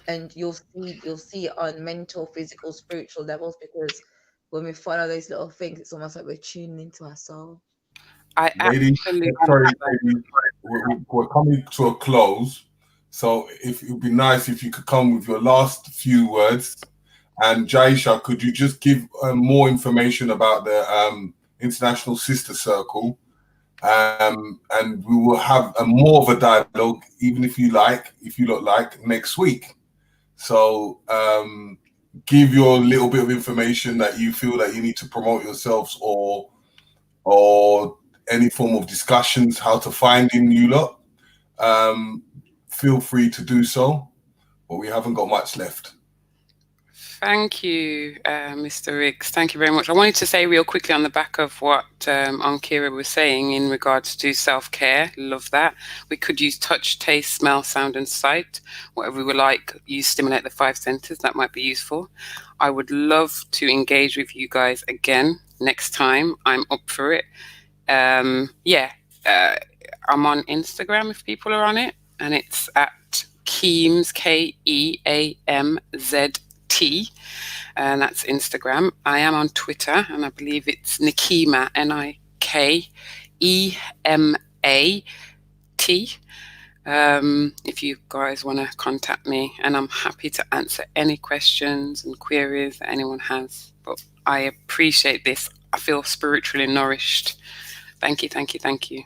And you'll see it on mental, physical, spiritual levels, because when we follow those little things, it's almost like we're tuning into our soul. I Ladies, absolutely sorry, ladies, we're coming to a close. So if it would be nice if you could come with your last few words. And Jaisha, could you just give more information about the International Sister Circle? And we will have more of a dialogue, even if you look like, next week. So give your little bit of information that you feel that you need to promote yourselves, or any form of discussions, how to find you lot. Feel free to do so, but we haven't got much left. Thank you, Mr. Riggs. Thank you very much. I wanted to say real quickly on the back of what Kira was saying in regards to self-care. Love that. We could use touch, taste, smell, sound, and sight. Whatever we would like, use stimulate the 5 senses. That might be useful. I would love to engage with you guys again next time. I'm up for it. I'm on Instagram if people are on it, and it's at Keamz, KEAMZT, and that's Instagram. I am on Twitter, and I believe it's Nikema, NIKEMAT. If you guys want to contact me, and I'm happy to answer any questions and queries that anyone has. But I appreciate this. I feel spiritually nourished. Thank you, thank you, thank you.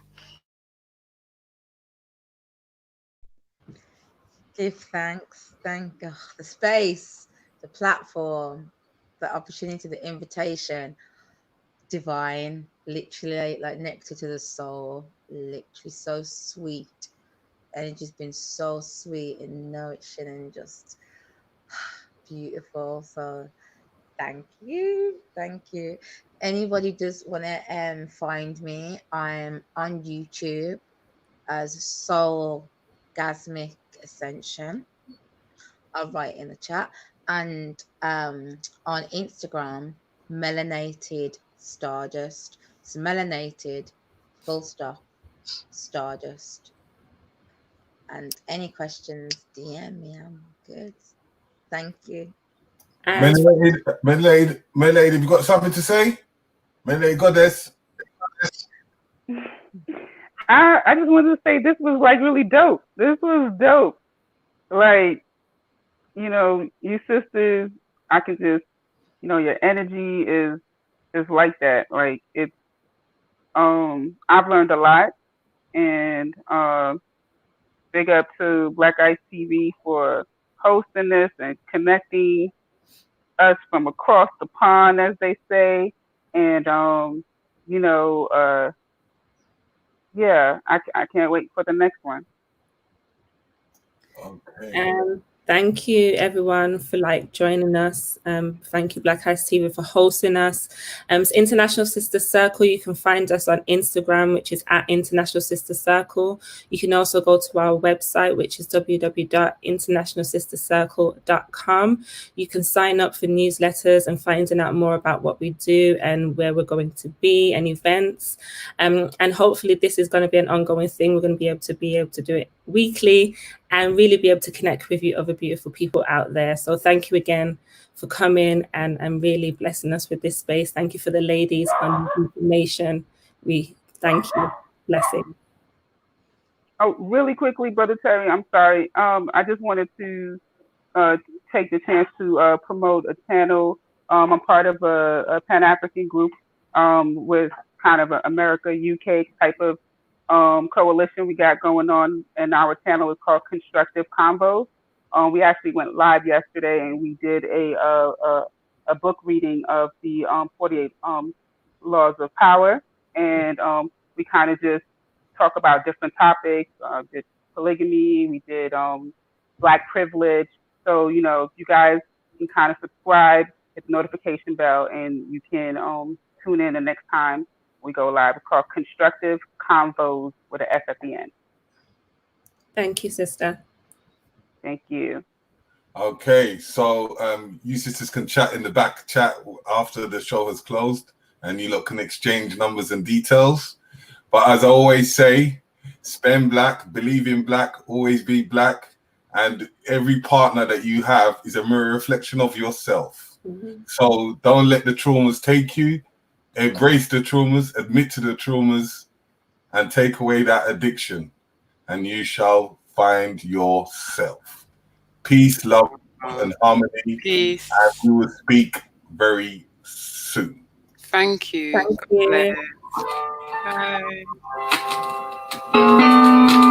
Give thanks. Thank God. The space, the platform, the opportunity, the invitation. Divine, literally like nectar to the soul, literally so sweet. And it's just been so sweet and nourishing and just beautiful. So thank you. Anybody does want to find me, I'm on YouTube as Soul Gasmic Ascension. I'll write in the chat. And on Instagram, Melanated Stardust. It's Melanated, full stop, Stardust. And any questions, DM me. I'm good. Thank you. Melanated, have you got something to say? Melanated Goddess. I just wanted to say this was like really dope. This was dope. Like, you sisters, I can just, your energy is like that. Like, it's I've learned a lot, and big up to Black Ice TV for hosting this and connecting us from across the pond, as they say. And yeah, I can't wait for the next one. Okay. Thank you everyone for joining us. Thank you Black Eyes TV for hosting us. It's International Sister Circle. You can find us on Instagram, which is at International Sister Circle. You can also go to our website, which is www.internationalsistercircle.com. You can sign up for newsletters and finding out more about what we do and where we're going to be and events. And hopefully this is going to be an ongoing thing. We're going to be able to do it weekly and really be able to connect with you other beautiful people out there. So thank you again for coming and really blessing us with this space. Thank you for the ladies on the information. We thank you. Blessing. Oh, really quickly, Brother Terry, I'm sorry. I just wanted to take the chance to promote a channel. I'm part of a Pan-African group with kind of an America, UK type of coalition we got going on, and our channel is called Constructive Convos. We actually went live yesterday, and we did a book reading of the 48 Laws of Power, and we kind of just talk about different topics. Did polygamy, we did Black privilege. So if you guys can kind of subscribe, hit the notification bell, and you can tune in the next time we go live. It's called Constructive Convos with an S at the end. Thank you, sister. Thank you. Okay, so you sisters can chat in the back chat after the show has closed, and you lot can exchange numbers and details. But as I always say, spend black, believe in black, always be black, and every partner that you have is a mirror reflection of yourself. So don't let the traumas take you. Embrace the traumas, admit to the traumas, and take away that addiction, and you shall find yourself. Peace, love, and harmony. Peace. And we will speak very soon. Thank you. Thank you. Bye.